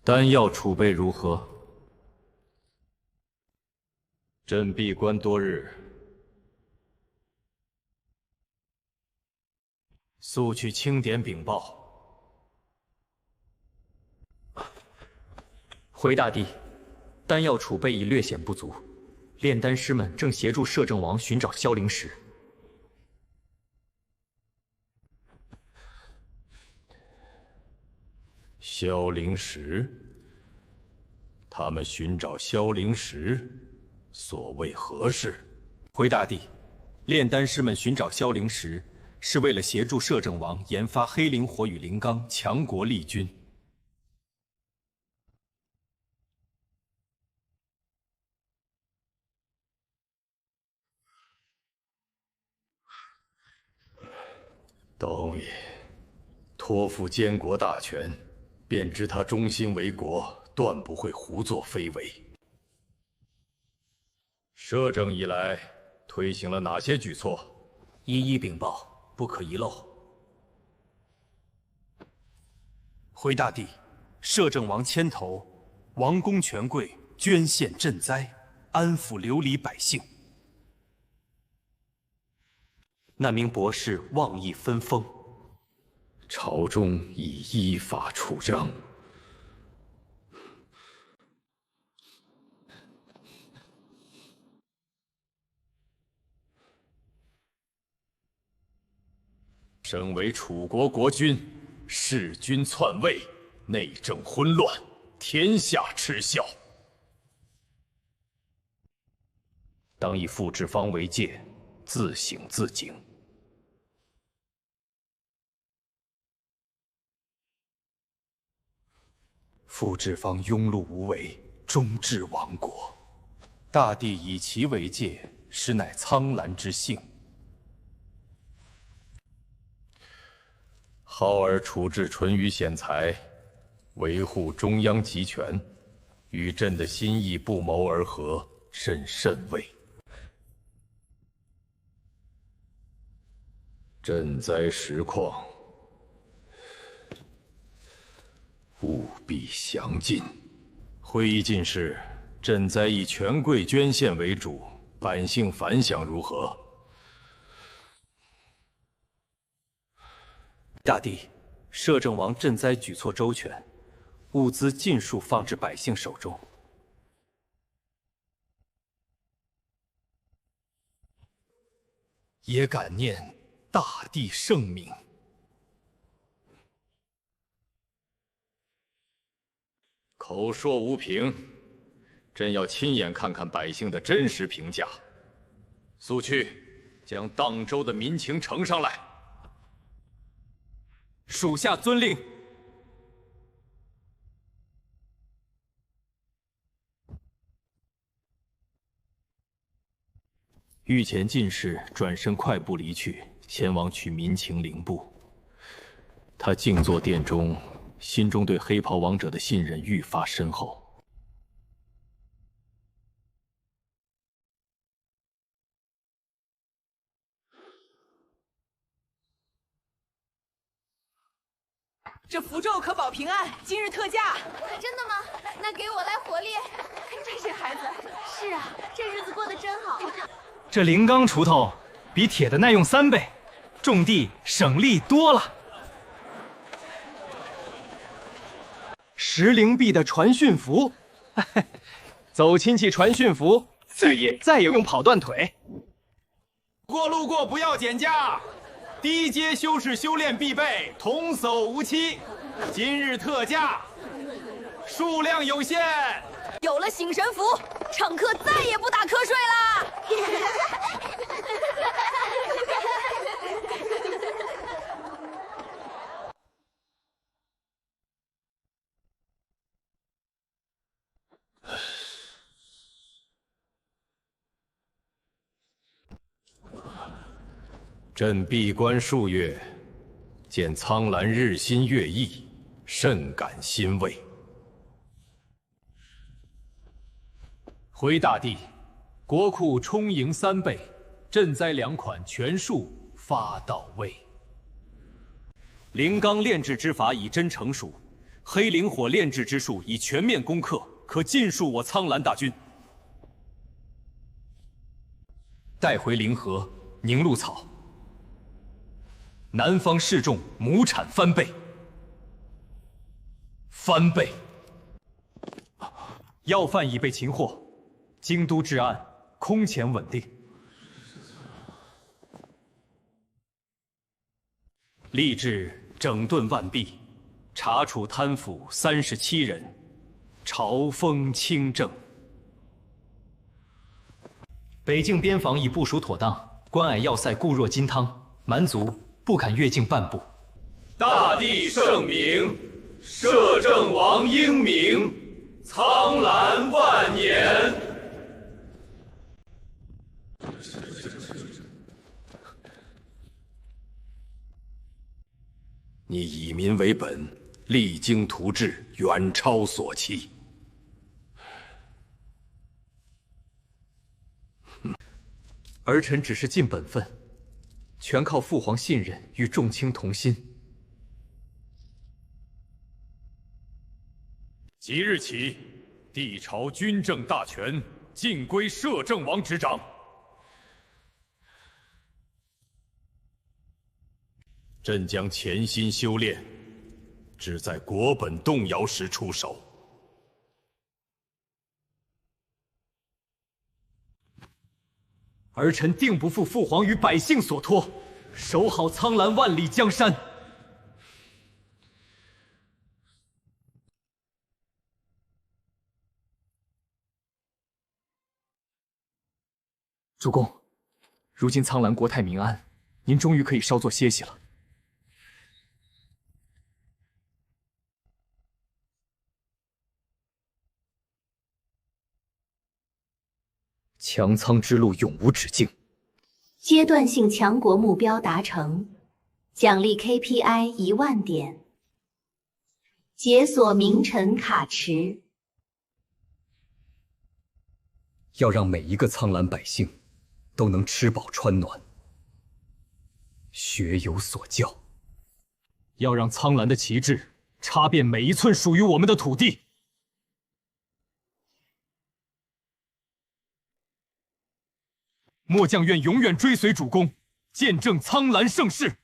Speaker 11: 丹药储备如何？朕闭关多日，
Speaker 5: 速去清点禀报。
Speaker 1: 回大帝，丹药储备已略显不足，炼丹师们正协助摄政王寻找消灵石。
Speaker 2: 消灵石，他们寻找消灵石，所谓何事？
Speaker 9: 回大帝，炼丹师们寻找消灵石，是为了协助摄政王研发黑灵火与灵罡，强国力军。
Speaker 2: 东爷托付监国大权，便知他忠心为国，断不会胡作非为。摄政以来，推行了哪些举措？
Speaker 8: 一一禀报，不可遗漏。
Speaker 3: 回大帝，摄政王牵头，王公权贵捐献赈灾，安抚流离百姓。那名博士妄议分封，
Speaker 2: 朝中已依法处账。身为楚国国君，弑君篡位，内政昏乱，天下耻笑。
Speaker 7: 当以傅志芳为戒，自省自警。
Speaker 3: 傅志芳庸碌无为，终致亡国。大帝以其为戒，实乃苍兰之幸。
Speaker 2: 浩儿处置淳于显才，维护中央集权，与朕的心意不谋而合，朕甚慰。赈灾实况，务必详尽。会议进士，赈灾以权贵捐献为主，百姓反响如何？
Speaker 3: 大帝，摄政王赈灾举措周全，物资尽数放至百姓手中。也感念大帝圣明。
Speaker 2: 口说无凭，朕要亲眼看看百姓的真实评价。速去，将当州的民情呈上来。
Speaker 3: 属下遵令。
Speaker 8: 御前进士转身快步离去，前往取民情灵部。他静坐殿中，心中对黑袍王者的信任愈发深厚。
Speaker 15: 这符咒可保平安，今日特价。
Speaker 10: 真的吗？那给我来火力。
Speaker 15: 这些孩子，
Speaker 10: 是啊，这日子过得真好。
Speaker 16: 这灵钢锄头比铁的耐用3倍，种地省力多了。10灵币的传讯符，走亲戚传讯符，再也用跑断腿。
Speaker 17: 路过不要减价。低阶修士修炼必备，童叟无欺。今日特价，数量有限。
Speaker 13: 有了醒神符，乘客再也不打瞌睡啦！
Speaker 2: 朕闭关数月，见苍兰日新月异，甚感欣慰。
Speaker 6: 回大帝，国库充盈3倍，赈灾2款全数发到位。
Speaker 3: 灵钢炼制之法已臻成熟，黑灵火炼制之术已全面攻克，可尽数我苍兰大军。
Speaker 7: 带回灵核、凝露草。南方示众亩产翻倍，翻倍！
Speaker 16: 要犯已被擒获，京都治安空前稳定。
Speaker 3: 立志整顿万弊，查处贪腐37人，朝风清正。
Speaker 16: 北境边防已部署妥当，关隘要塞固若金汤，蛮族不敢越境半步。
Speaker 17: 大帝圣明，摄政王英明，苍兰万年。
Speaker 2: 你以民为本，励精图治，远超所期。
Speaker 7: 儿臣只是尽本分，全靠父皇信任与众卿同心。
Speaker 6: 即日起，帝朝军政大权尽归摄政王执掌。
Speaker 2: 朕将潜心修炼，只在国本动摇时出手。
Speaker 7: 儿臣定不负父皇与百姓所托，守好苍兰万里江山。主公，如今苍兰国泰民安，您终于可以稍作歇息了。强苍之路永无止境。
Speaker 4: 阶段性强国目标达成，奖励 KPI 10000点，解锁名臣卡池。
Speaker 7: 要让每一个苍兰百姓都能吃饱穿暖，学有所教。要让苍兰的旗帜插遍每一寸属于我们的土地。末将愿永远追随主公，见证苍兰盛世。